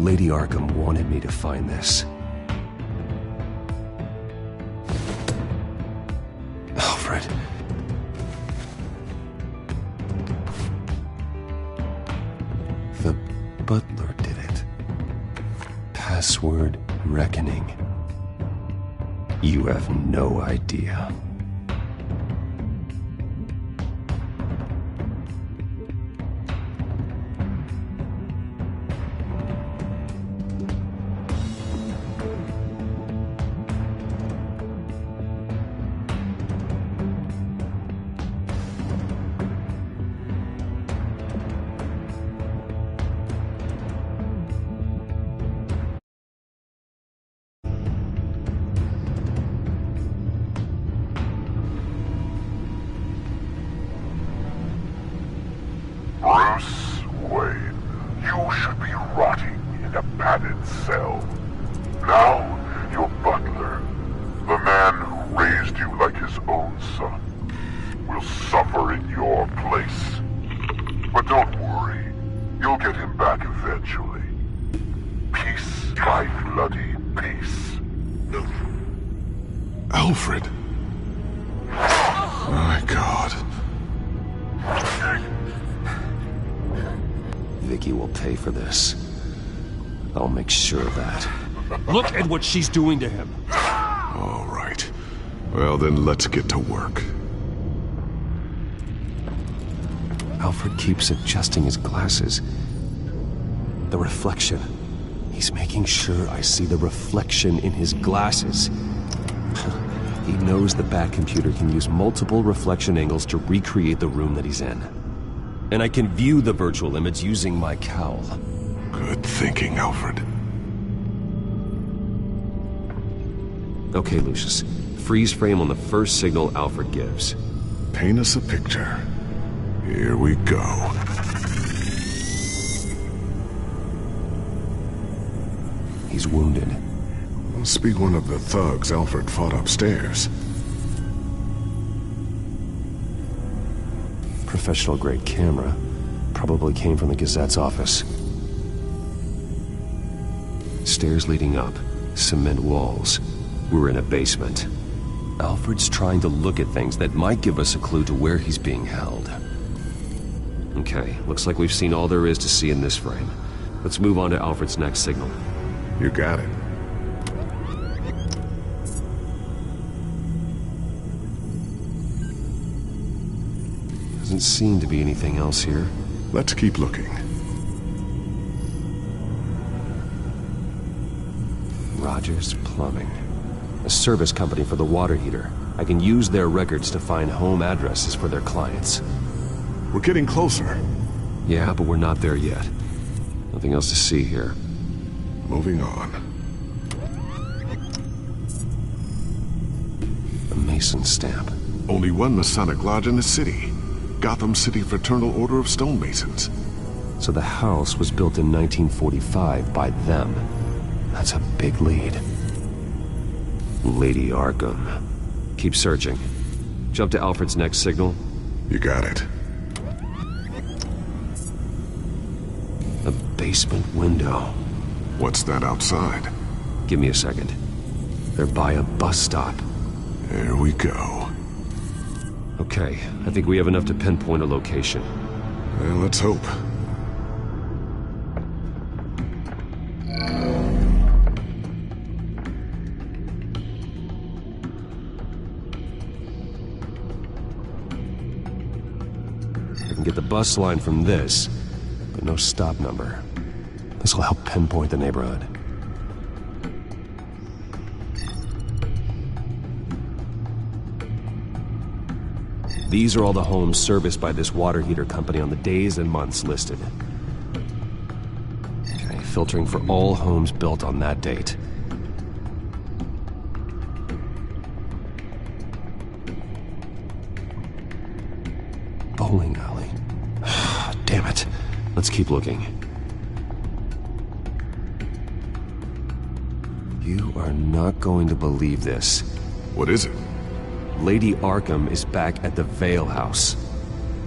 Lady Arkham wanted me to find this. Alfred. The butler did it. Password reckoning. You have no idea. Bruce Wayne, you should be rotting in a padded cell. Now, your butler, the man who raised you like his own son, will suffer in your place. But don't worry, you'll get him back eventually. Peace by bloody peace. Alfred. My God. Vicky will pay for this. I'll make sure of that. Look at what she's doing to him. All right. Well, then let's get to work. Alfred keeps adjusting his glasses. The reflection. He's making sure I see the reflection in his glasses. He knows the Bat-computer can use multiple reflection angles to recreate the room that he's in. And I can view the virtual image using my cowl. Good thinking, Alfred. Okay, Lucius. Freeze frame on the first signal Alfred gives. Paint us a picture. Here we go. He's wounded. Must be one of the thugs Alfred fought upstairs. Professional-grade camera. Probably came from the Gazette's office. Stairs leading up. Cement walls. We're in a basement. Alfred's trying to look at things that might give us a clue to where he's being held. Okay, looks like we've seen all there is to see in this frame. Let's move on to Alfred's next signal. You got it. Doesn't seem to be anything else here. Let's keep looking. Rogers Plumbing. A service company for the water heater. I can use their records to find home addresses for their clients. We're getting closer. Yeah, but we're not there yet. Nothing else to see here. Moving on. A Mason stamp. Only one Masonic lodge in the city. Gotham City Fraternal Order of Stonemasons. So the house was built in 1945 by them. That's a big lead. Lady Arkham. Keep searching. Jump to Alfred's next signal. You got it. A basement window. What's that outside? Give me a second. They're by a bus stop. There we go. Okay, I think we have enough to pinpoint a location. Well, let's hope. I can get the bus line from this, but no stop number. This will help pinpoint the neighborhood. These are all the homes serviced by this water heater company on the days and months listed. Okay, filtering for all homes built on that date. Bowling alley. Damn it. Let's keep looking. You are not going to believe this. What is it? Lady Arkham is back at the Vale House,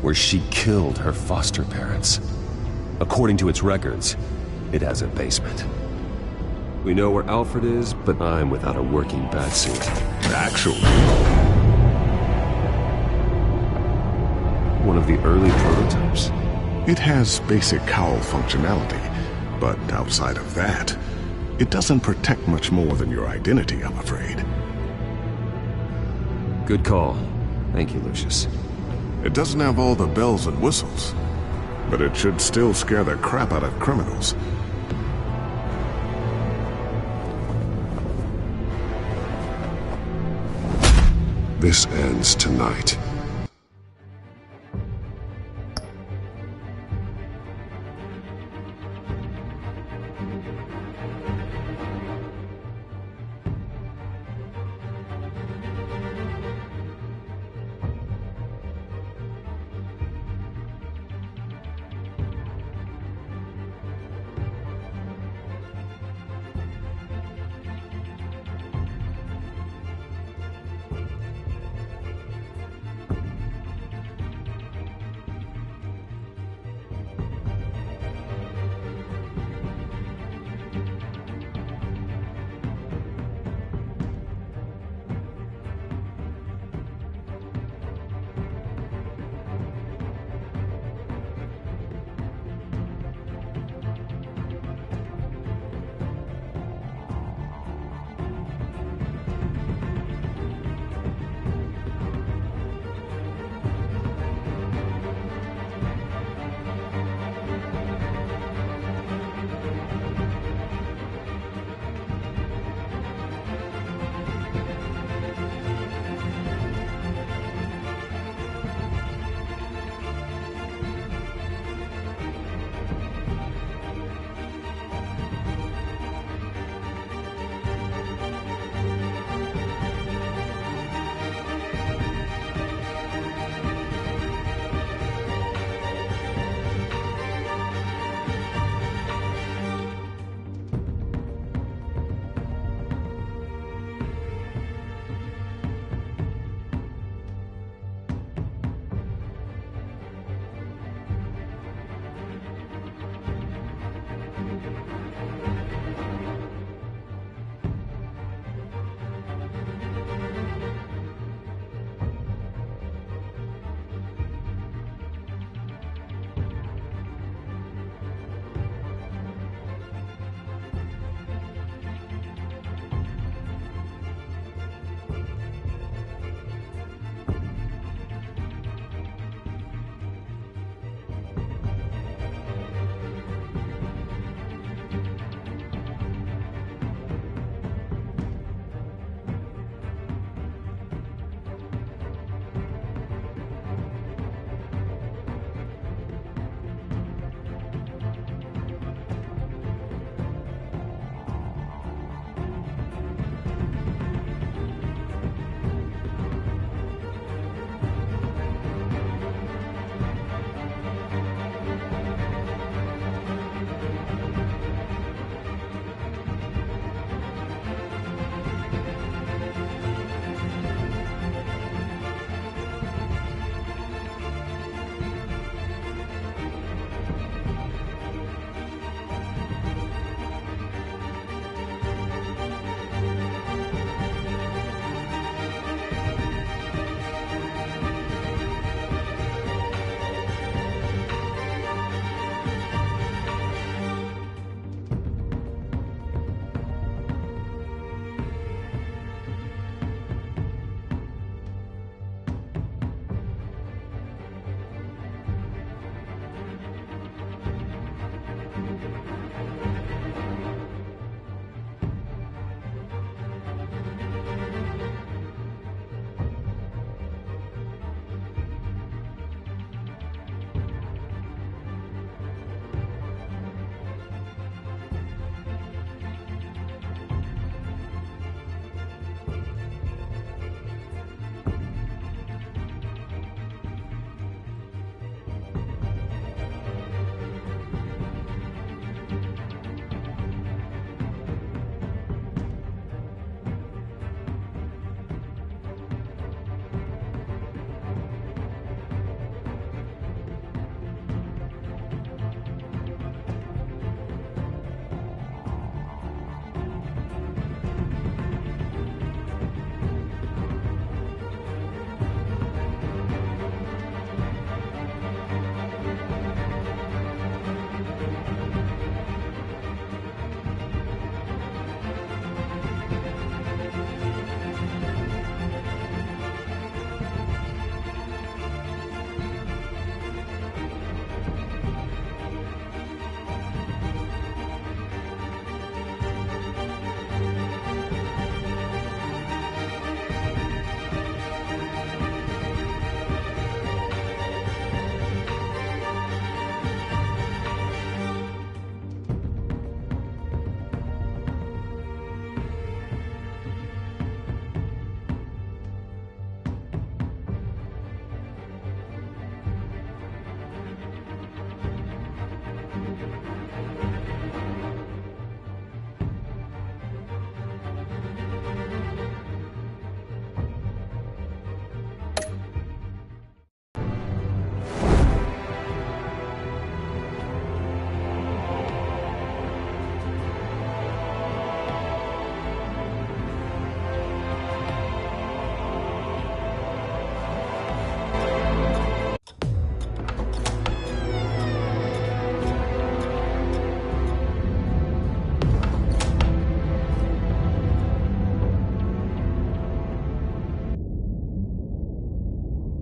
where she killed her foster parents. According to its records, it has a basement. We know where Alfred is, but I'm without a working batsuit. Actually. One of the early prototypes. It has basic cowl functionality, But outside of that, it doesn't protect much more than your identity, I'm afraid. Good call. Thank you, Lucius. It doesn't have all the bells and whistles, but it should still scare the crap out of criminals. This ends tonight.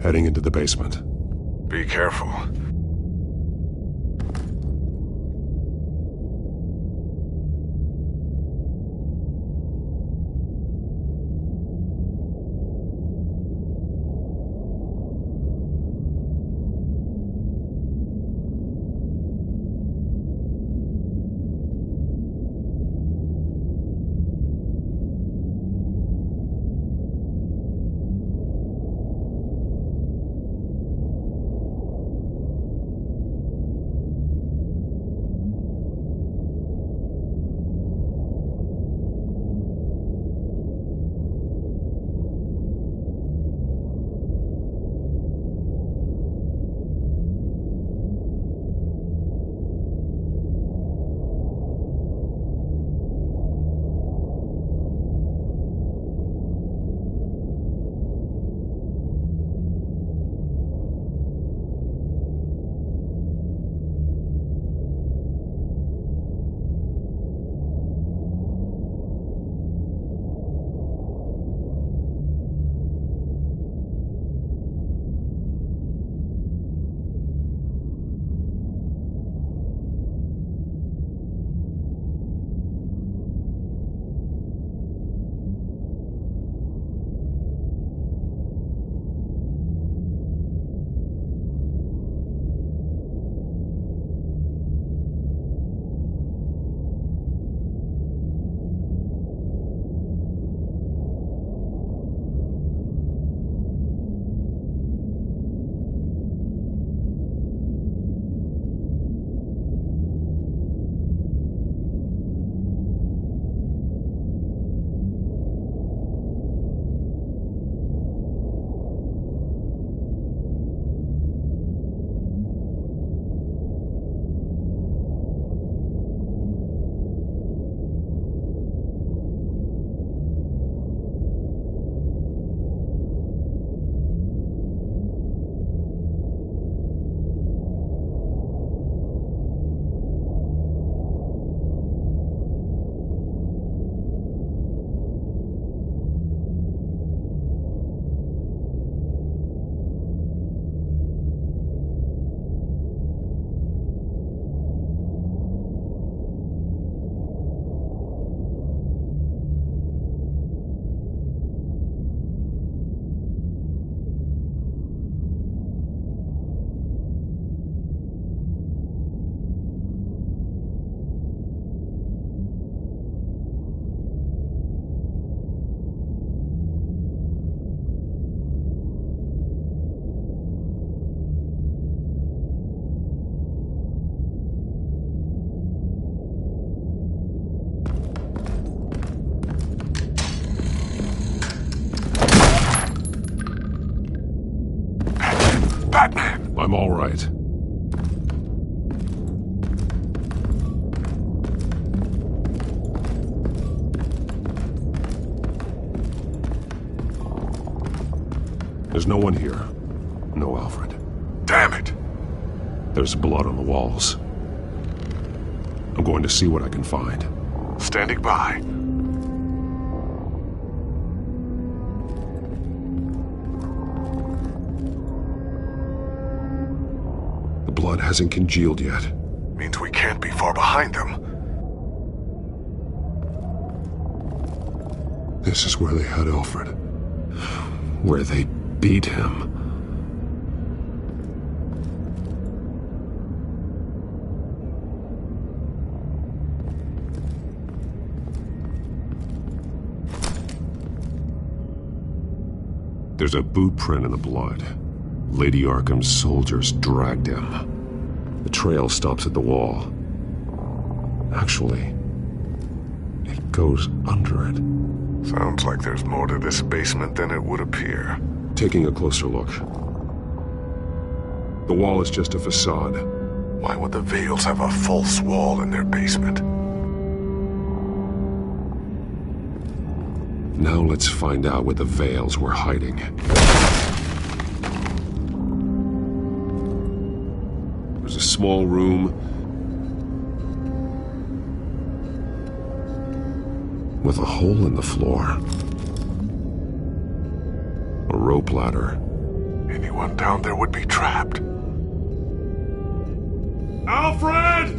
heading into the basement. Be careful. Batman! I'm all right. There's no one here. No Alfred. Damn it! There's blood on the walls. I'm going to see what I can find. Standing by. The blood hasn't congealed yet. Means we can't be far behind them. This is where they had Alfred. Where they beat him. There's a boot print in the blood. Lady Arkham's soldiers dragged him. The trail stops at the wall. Actually, it goes under it. Sounds like there's more to this basement than it would appear. Taking a closer look. The wall is just a facade. Why would the Vales have a false wall in their basement? Now let's find out where the Vales were hiding. There's a small room with a hole in the floor. A rope ladder. In anyone down there would be trapped. Alfred!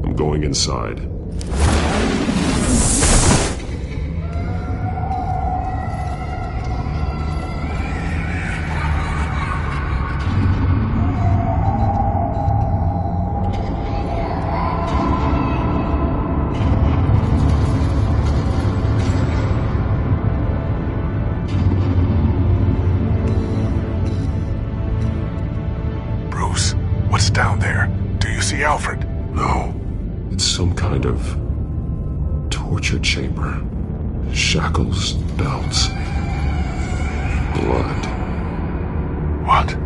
I'm going inside. Bruce, what's down there? Do you see Alfred? No. It's some kind of torture chamber. Shackles, belts, blood. What?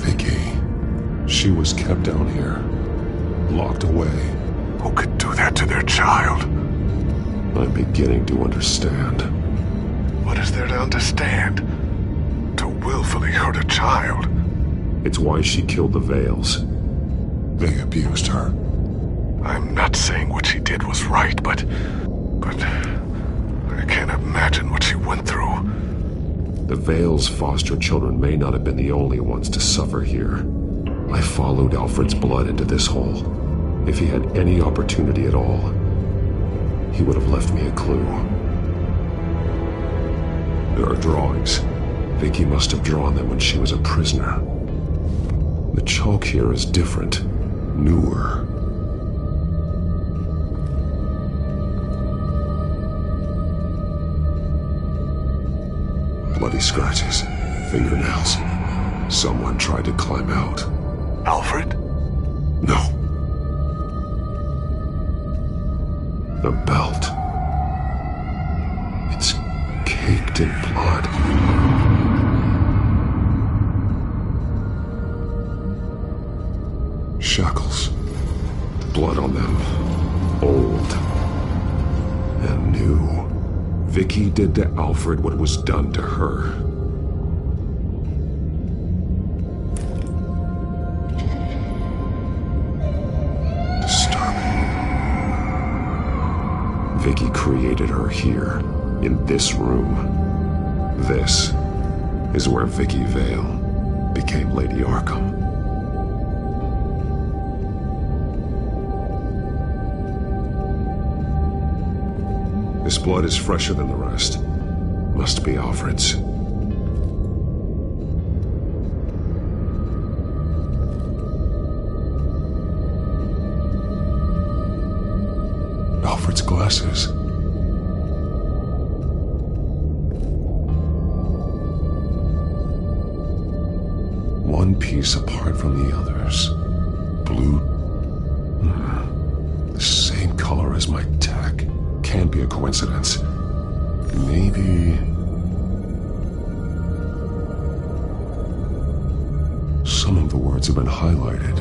Vicky. She was kept down here, locked away. Who could do that to their child? I'm beginning to understand. What is there to understand? To willfully hurt a child? It's why she killed the Veils. They abused her. I'm not saying what she did was right, but I can't imagine what she went through. The Veils' foster children may not have been the only ones to suffer here. I followed Alfred's blood into this hole. If he had any opportunity at all, he would have left me a clue. There are drawings. Vicky must have drawn them when she was a prisoner. The chalk here is different, newer. Bloody scratches, fingernails. Someone tried to climb out. Alfred? No. The belt. It's caked in blood. Shackles. Blood on them. Old. And new. Vicky did to Alfred what was done to her. Disturbing. Vicky created her here, in this room. This is where Vicky Vale became Lady Arkham. This blood is fresher than the rest. Must be Alfred's. Alfred's glasses. One piece apart from the others. Blue. The same color as my tech. Can't be a coincidence. Maybe... some of the words have been highlighted.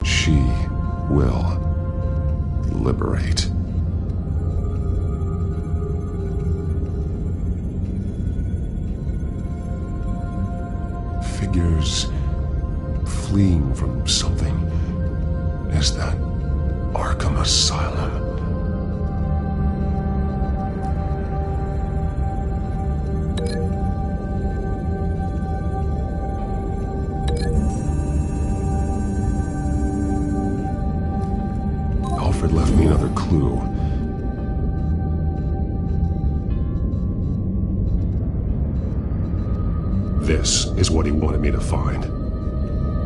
She will liberate. figures fleeing from something. Is that Arkham Asylum? Alfred left me another clue. This is what he wanted me to find.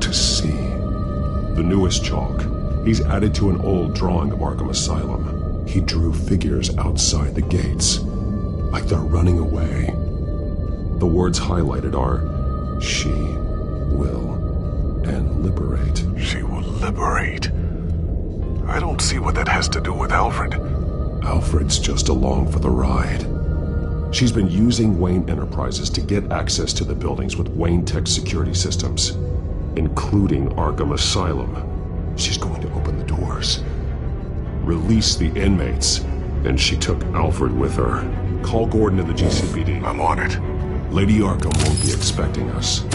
To see. The newest chalk. He's added to an old drawing of Arkham Asylum. He drew figures outside the gates, like they're running away. The words highlighted are, she will, and liberate. She will liberate. I don't see what that has to do with Alfred. Alfred's just along for the ride. She's been using Wayne Enterprises to get access to the buildings with Wayne Tech security systems, including Arkham Asylum. She's going to open the doors, release the inmates, and she took Alfred with her. Call Gordon and the GCPD. I'm on it. Lady Arkham won't be expecting us.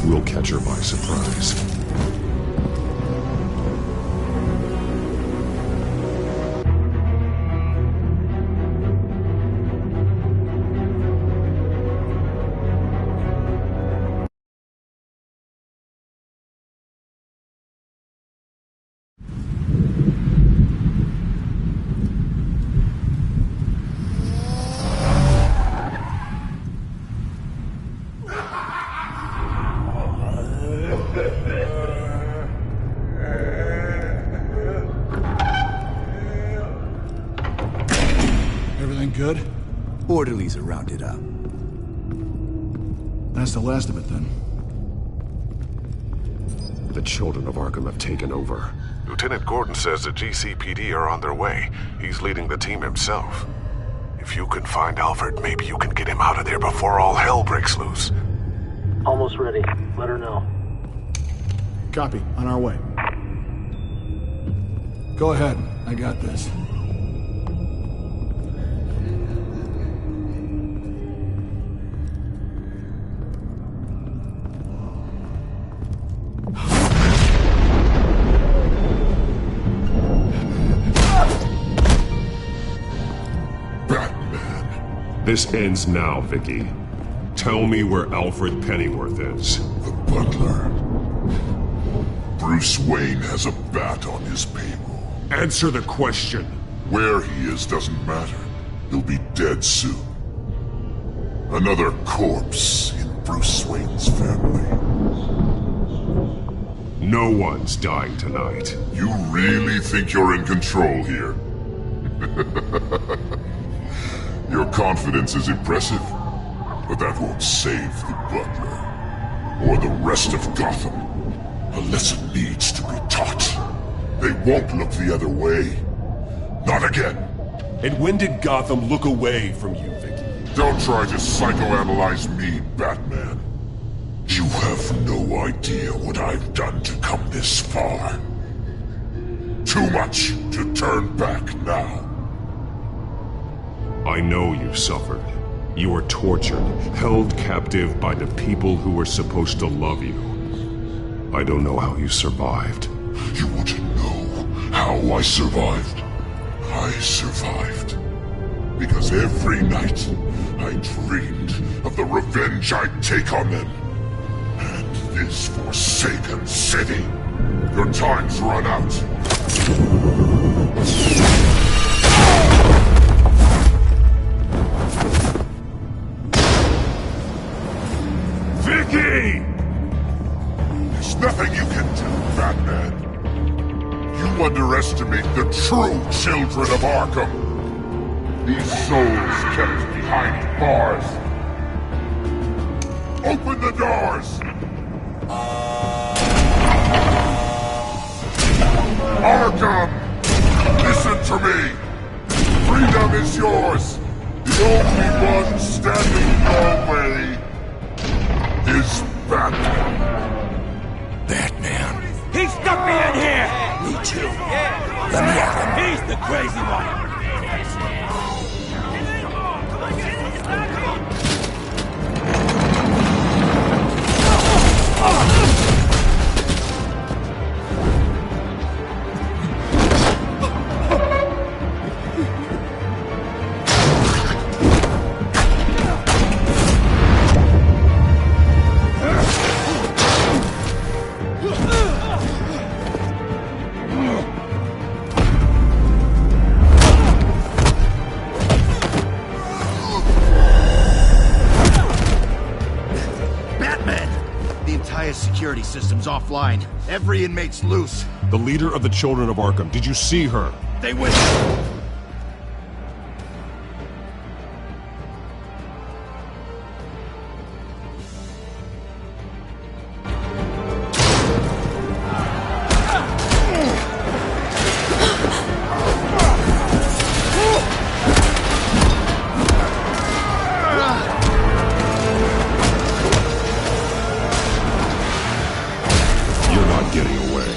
We'll catch her by surprise. Good? Orderlies are rounded up. That's the last of it, then. The children of Arkham have taken over. Lieutenant Gordon says the GCPD are on their way. He's leading the team himself. If you can find Alfred, maybe you can get him out of there before all hell breaks loose. Almost ready. Let her know. Copy. On our way. Go ahead. I got this. This ends now, Vicky. Tell me where Alfred Pennyworth is. The butler. Bruce Wayne has a bat on his payroll. Answer the question. Where he is doesn't matter. He'll be dead soon. Another corpse in Bruce Wayne's family. No one's dying tonight. You really think you're in control here? Your confidence is impressive, but that won't save the butler, or the rest of Gotham. A lesson needs to be taught. They won't look the other way. Not again. And when did Gotham look away from you, Vicky? Don't try to psychoanalyze me, Batman. You have no idea what I've done to come this far. Too much to turn back now. I know you suffered. You were tortured, held captive by the people who were supposed to love you. I don't know how you survived. You want to know how I survived? I survived because every night I dreamed of the revenge I'd take on them. And this forsaken city. Your time's run out. Vicky! There's nothing you can do, Batman. You underestimate the true children of Arkham. These souls kept behind bars. Open the doors! Arkham! Listen to me! Freedom is yours! The only one standing in your way is Batman. Batman. He stuck me in here! Me too. Let me at him. He's the crazy one! system's offline. Every inmate's loose. The leader of the Children of Arkham, did you see her? They went... Getting away,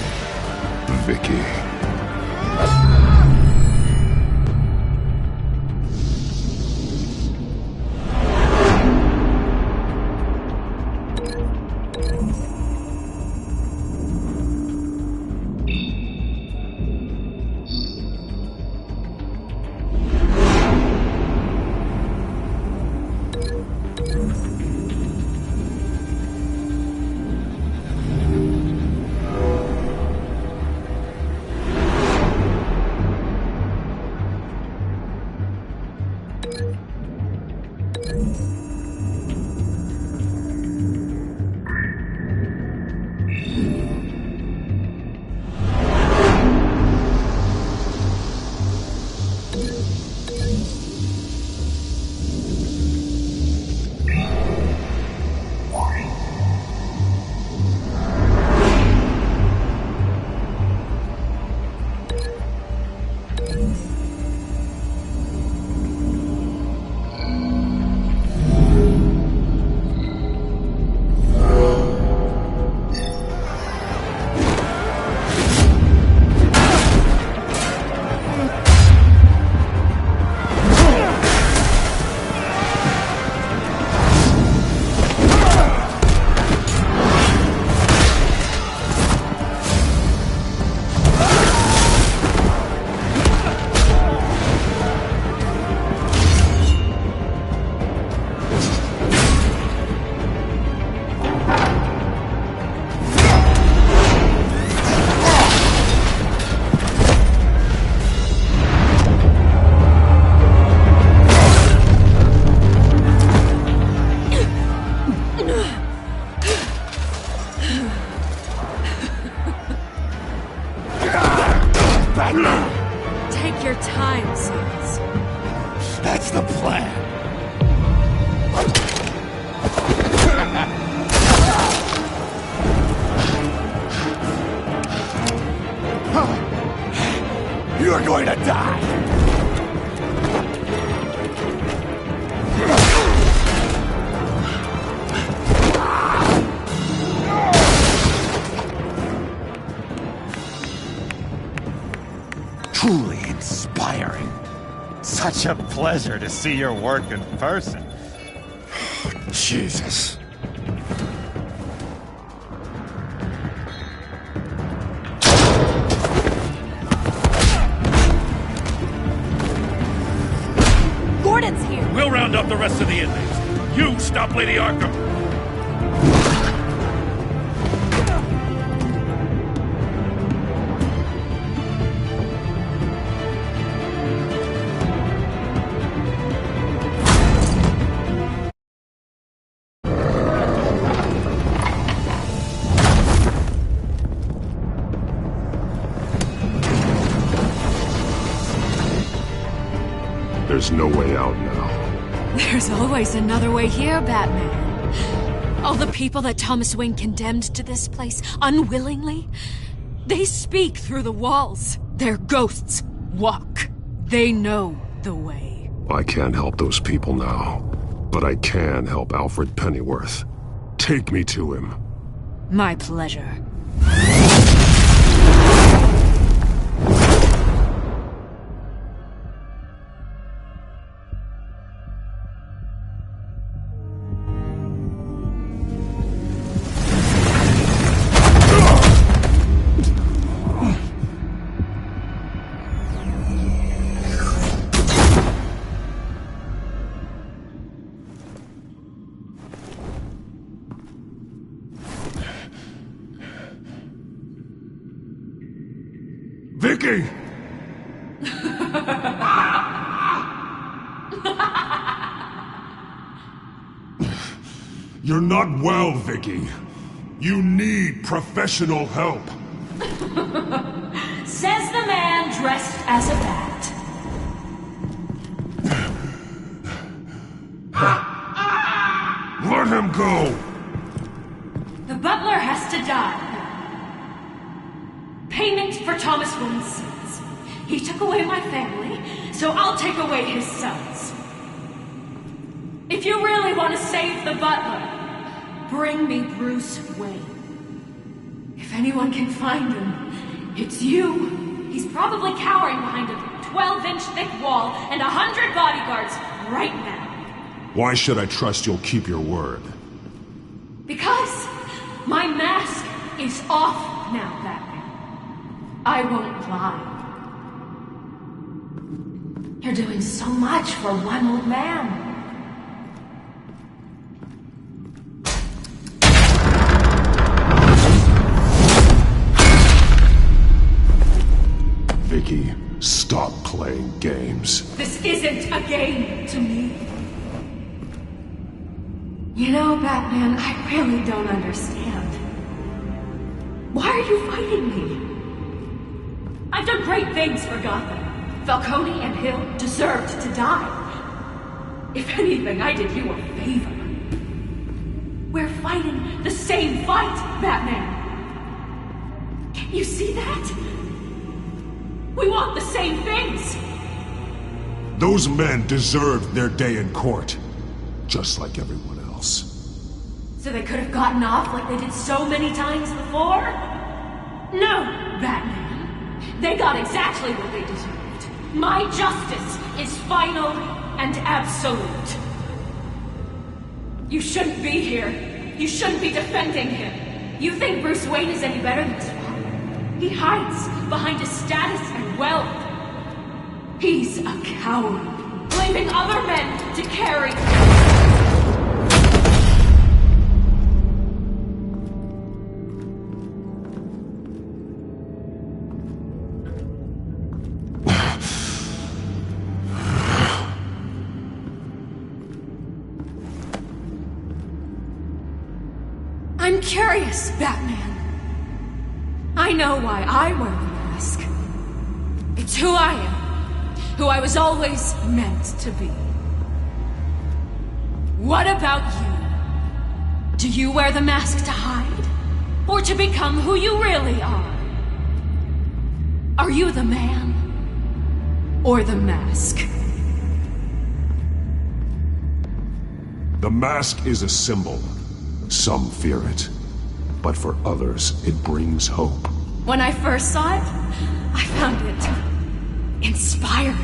Vicky. Take your time, Sons. That's the plan. You're going to die. Truly inspiring. Such a pleasure to see your work in person. Jesus. Gordon's here. We'll round up the rest of the inmates. You stop Lady Arkham. There's no way out now. There's always another way here, Batman. All the people that Thomas Wayne condemned to this place unwillingly, they speak through the walls. Their ghosts walk. They know the way. I can't help those people now, but I can help Alfred Pennyworth. Take me to him. My pleasure. Vicky! You're not well, Vicky. You need professional help. Says the man dressed as a bat. Let him go! The butler has to die. Payment for Thomas Wayne's sins. He took away my family, so I'll take away his sons. If you really want to save the butler, bring me Bruce Wayne. If anyone can find him, it's you. He's probably cowering behind a 12-inch thick wall and 100 bodyguards right now. Why should I trust you'll keep your word? Because my mask is off now, Batman. I won't lie. You're doing so much for one old man. Vicky, stop playing games. This isn't a game to me. You know, Batman, I really don't understand. Why are you fighting me? I've done great things for Gotham. Falcone and Hill deserved to die. If anything, I did you a favor. We're fighting the same fight, Batman. Can't you see that? We want the same things. Those men deserved their day in court, just like everyone else. So they could have gotten off like they did so many times before? No, Batman. They got exactly what they deserved. My justice is final and absolute. You shouldn't be here. You shouldn't be defending him. You think Bruce Wayne is any better than his father? He hides behind his status and wealth. He's a coward, blaming other men to carry. I'm curious, Batman. I know why I wear the mask. It's who I am. Who I was always meant to be. What about you? Do you wear the mask to hide? Or to become who you really are? Are you the man? Or the mask? The mask is a symbol. Some fear it. But for others, it brings hope. When I first saw it, I found it inspiring.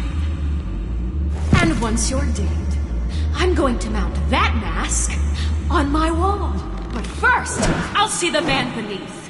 And once you're dead, I'm going to mount that mask on my wall. But first, I'll see the man beneath.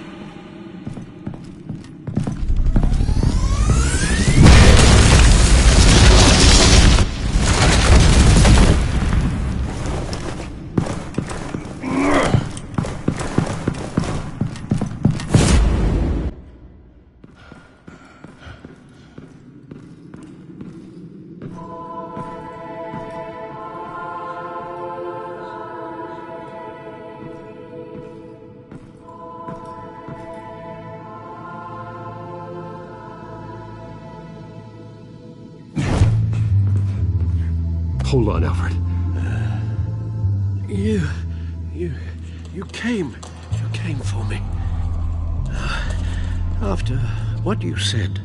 Hold on, Alfred. You came for me. After what you said,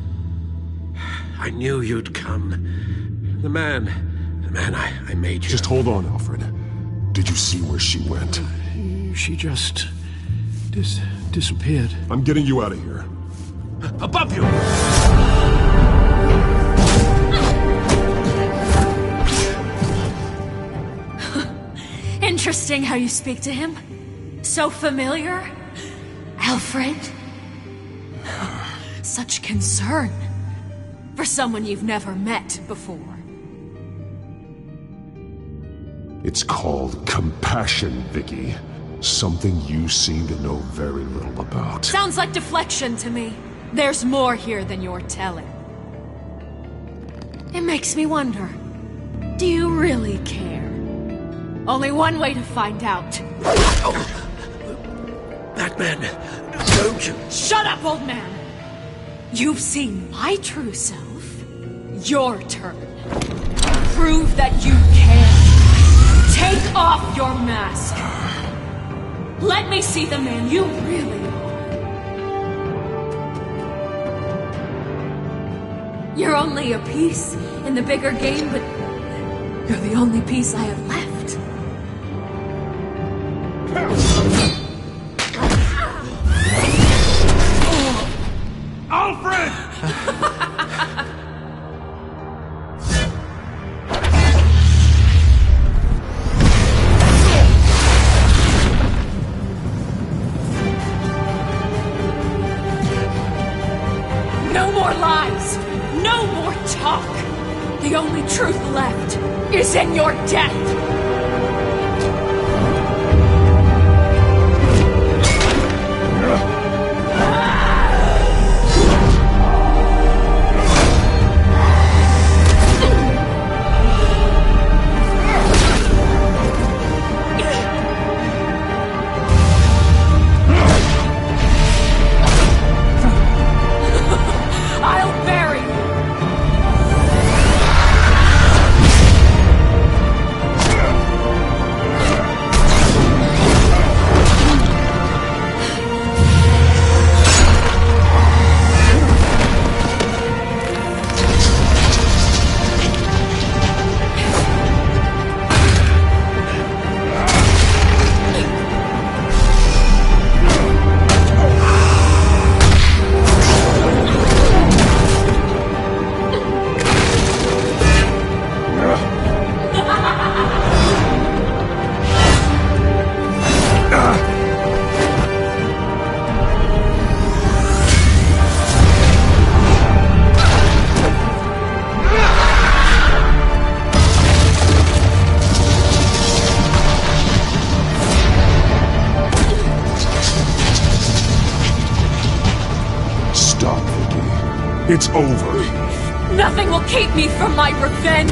I knew you'd come. The man I made you. Just hold on, Alfred. Did you see where she went? She just disappeared. I'm getting you out of here. Above you! Interesting how you speak to him. So familiar. Alfred. Such concern for someone you've never met before. It's called compassion, Vicky. Something you seem to know very little about. Sounds like deflection to me. There's more here than you're telling. It makes me wonder, do you really care? Only one way to find out. Batman, don't you... Shut up, old man! You've seen my true self. Your turn. Prove that you can. Take off your mask. Let me see the man you really are. You're only a piece in the bigger game, but you're the only piece I have left. Alfred! No more lies! No more talk! The only truth left is in your death! I'll bury you! Stop, Vicky. It's over. Nothing will keep me from my revenge!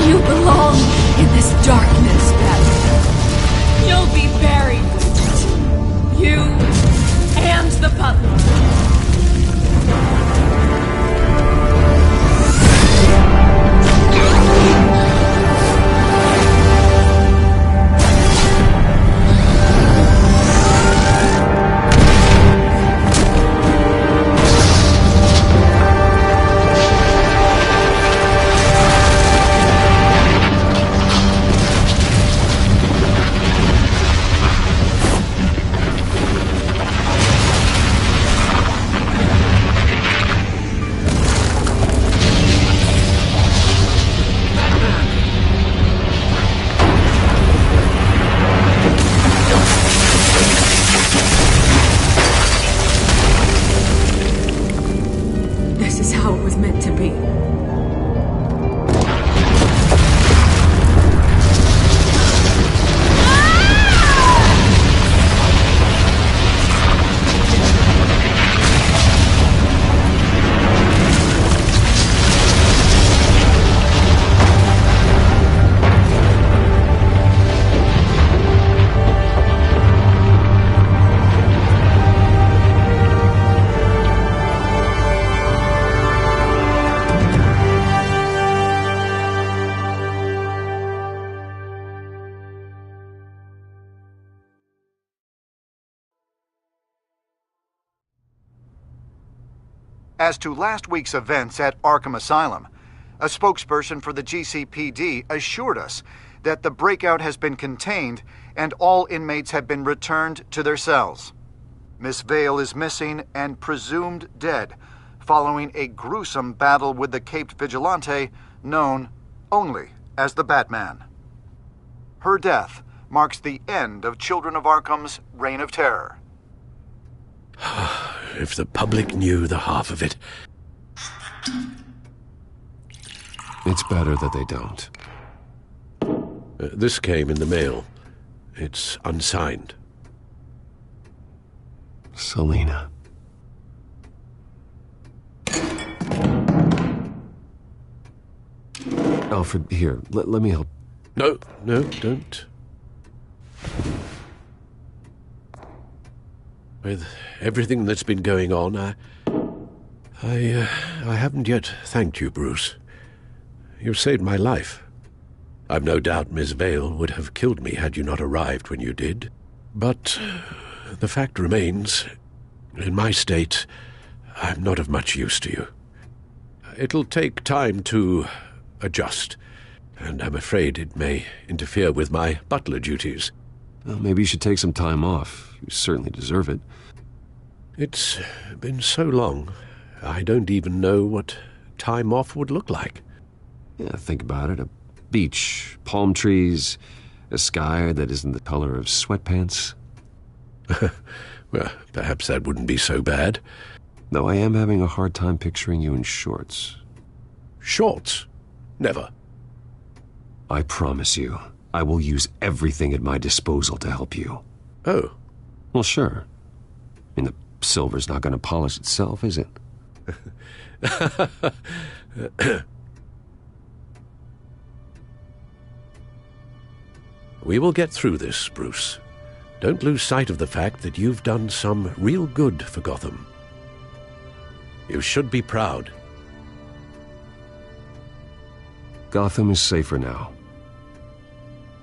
You belong in this darkness, Batman. You'll be buried with it. You and the butler. As to last week's events at Arkham Asylum, a spokesperson for the GCPD assured us that the breakout has been contained and all inmates have been returned to their cells. Miss Vale is missing and presumed dead, following a gruesome battle with the caped vigilante known only as the Batman. Her death marks the end of Children of Arkham's reign of terror. If the public knew the half of it. It's better that they don't. This came in the mail. It's unsigned. Selina. Alfred, here, let me help. No, don't. With everything that's been going on, I haven't yet thanked you, Bruce. You've saved my life. I've no doubt Miss Vale would have killed me had you not arrived when you did. But the fact remains, in my state, I'm not of much use to you. It'll take time to adjust, and I'm afraid it may interfere with my butler duties. Well, maybe you should take some time off. You certainly deserve it. It's been so long, I don't even know what time off would look like. Yeah, think about it. A beach, palm trees, a sky that isn't the color of sweatpants. Well, perhaps that wouldn't be so bad. Though I am having a hard time picturing you in shorts. Shorts? Never. I promise you, I will use everything at my disposal to help you. Oh. Well, sure. I mean, the silver's not going to polish itself, is it? We will get through this, Bruce. Don't lose sight of the fact that you've done some real good for Gotham. You should be proud. Gotham is safer now.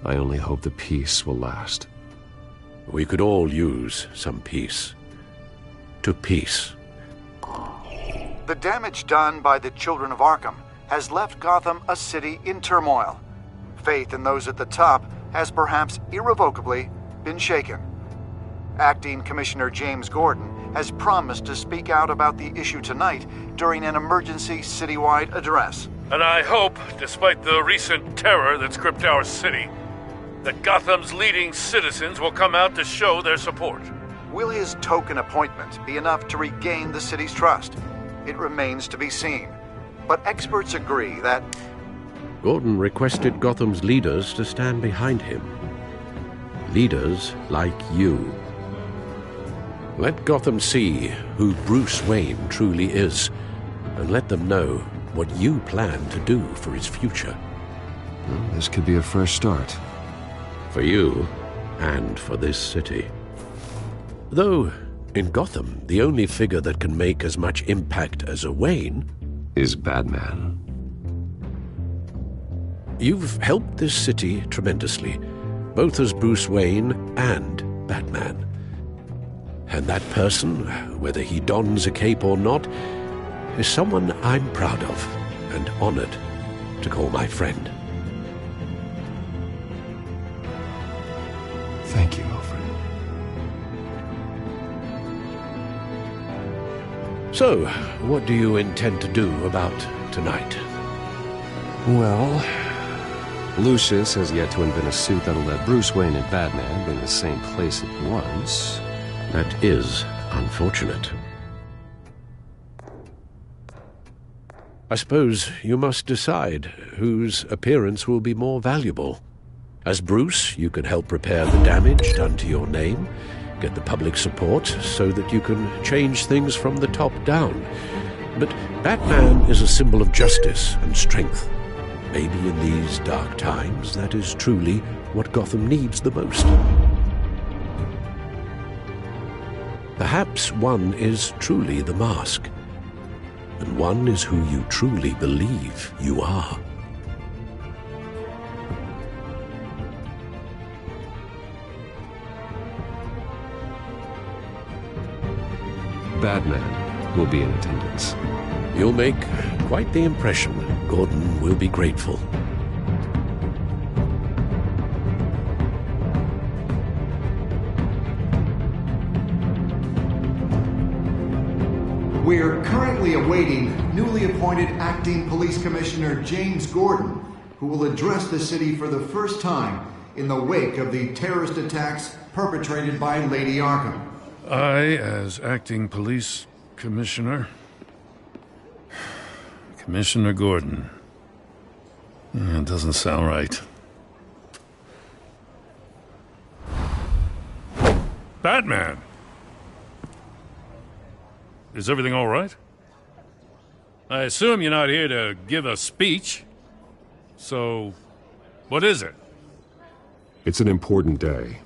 I only hope the peace will last. We could all use some peace. To peace. The damage done by the Children of Arkham has left Gotham a city in turmoil. Faith in those at the top has perhaps irrevocably been shaken. Acting Commissioner James Gordon has promised to speak out about the issue tonight during an emergency citywide address. And I hope, despite the recent terror that's gripped our city, that Gotham's leading citizens will come out to show their support. Will his token appointment be enough to regain the city's trust? It remains to be seen. But experts agree that Gordon requested Gotham's leaders to stand behind him. Leaders like you. Let Gotham see who Bruce Wayne truly is, and let them know what you plan to do for its future. Well, this could be a fresh start. For you, and for this city. Though, in Gotham, the only figure that can make as much impact as a Wayne is Batman. You've helped this city tremendously, both as Bruce Wayne and Batman. And that person, whether he dons a cape or not, is someone I'm proud of and honored to call my friend. Thank you, Alfred. So, what do you intend to do about tonight? Well, Lucius has yet to invent a suit that'll let Bruce Wayne and Batman be in the same place at once. That is unfortunate. I suppose you must decide whose appearance will be more valuable. As Bruce, you can help repair the damage done to your name, get the public support so that you can change things from the top down. But Batman is a symbol of justice and strength. Maybe in these dark times, that is truly what Gotham needs the most. Perhaps one is truly the mask, and one is who you truly believe you are. Batman. will be in attendance. You'll make quite the impression. Gordon will be grateful. We're currently awaiting newly appointed Acting Police Commissioner James Gordon, who will address the city for the first time in the wake of the terrorist attacks perpetrated by Lady Arkham. I, as Acting Police Commissioner... Commissioner Gordon. It doesn't sound right. Batman! Is everything all right? I assume you're not here to give a speech. So, what is it? It's an important day.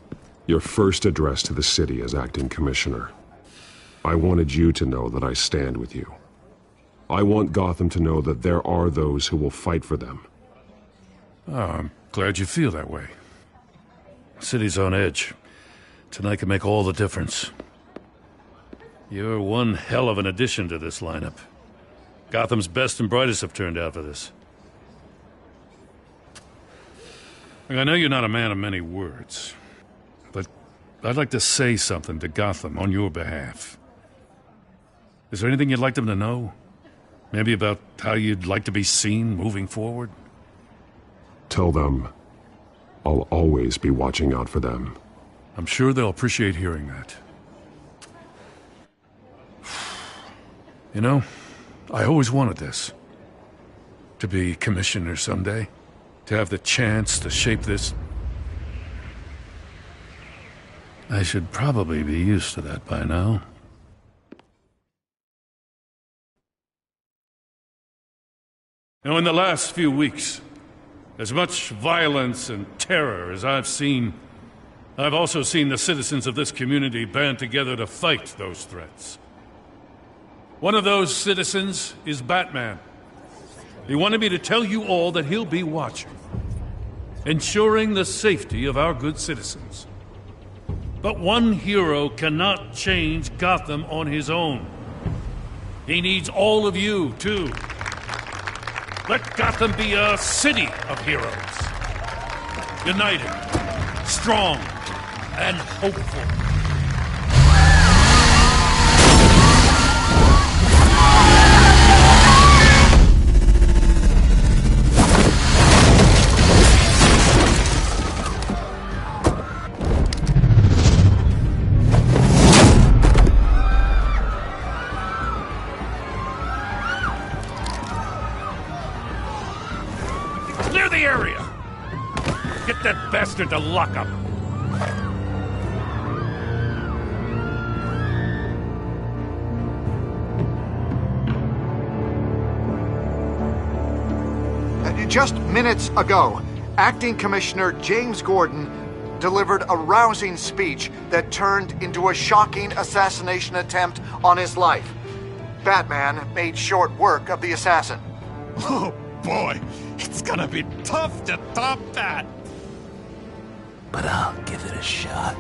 Your first address to the city as acting commissioner. I wanted you to know that I stand with you. I want Gotham to know that there are those who will fight for them. Oh, I'm glad you feel that way. The city's on edge. Tonight can make all the difference. You're one hell of an addition to this lineup. Gotham's best and brightest have turned out for this. I know you're not a man of many words, but I'd like to say something to Gotham on your behalf. Is there anything you'd like them to know? Maybe about how you'd like to be seen moving forward? Tell them I'll always be watching out for them. I'm sure they'll appreciate hearing that. You know, I always wanted this. To be commissioner someday. To have the chance to shape this. I should probably be used to that by now. Now, in the last few weeks, as much violence and terror as I've seen, I've also seen the citizens of this community band together to fight those threats. One of those citizens is Batman. He wanted me to tell you all that he'll be watching, ensuring the safety of our good citizens. But one hero cannot change Gotham on his own. He needs all of you, too. Let Gotham be a city of heroes. United, strong, and hopeful. Clear the area! Get that bastard to lock up! Just minutes ago, Acting Commissioner James Gordon delivered a rousing speech that turned into a shocking assassination attempt on his life. Batman made short work of the assassin. Oh boy, it's gonna be tough to top that. But I'll give it a shot.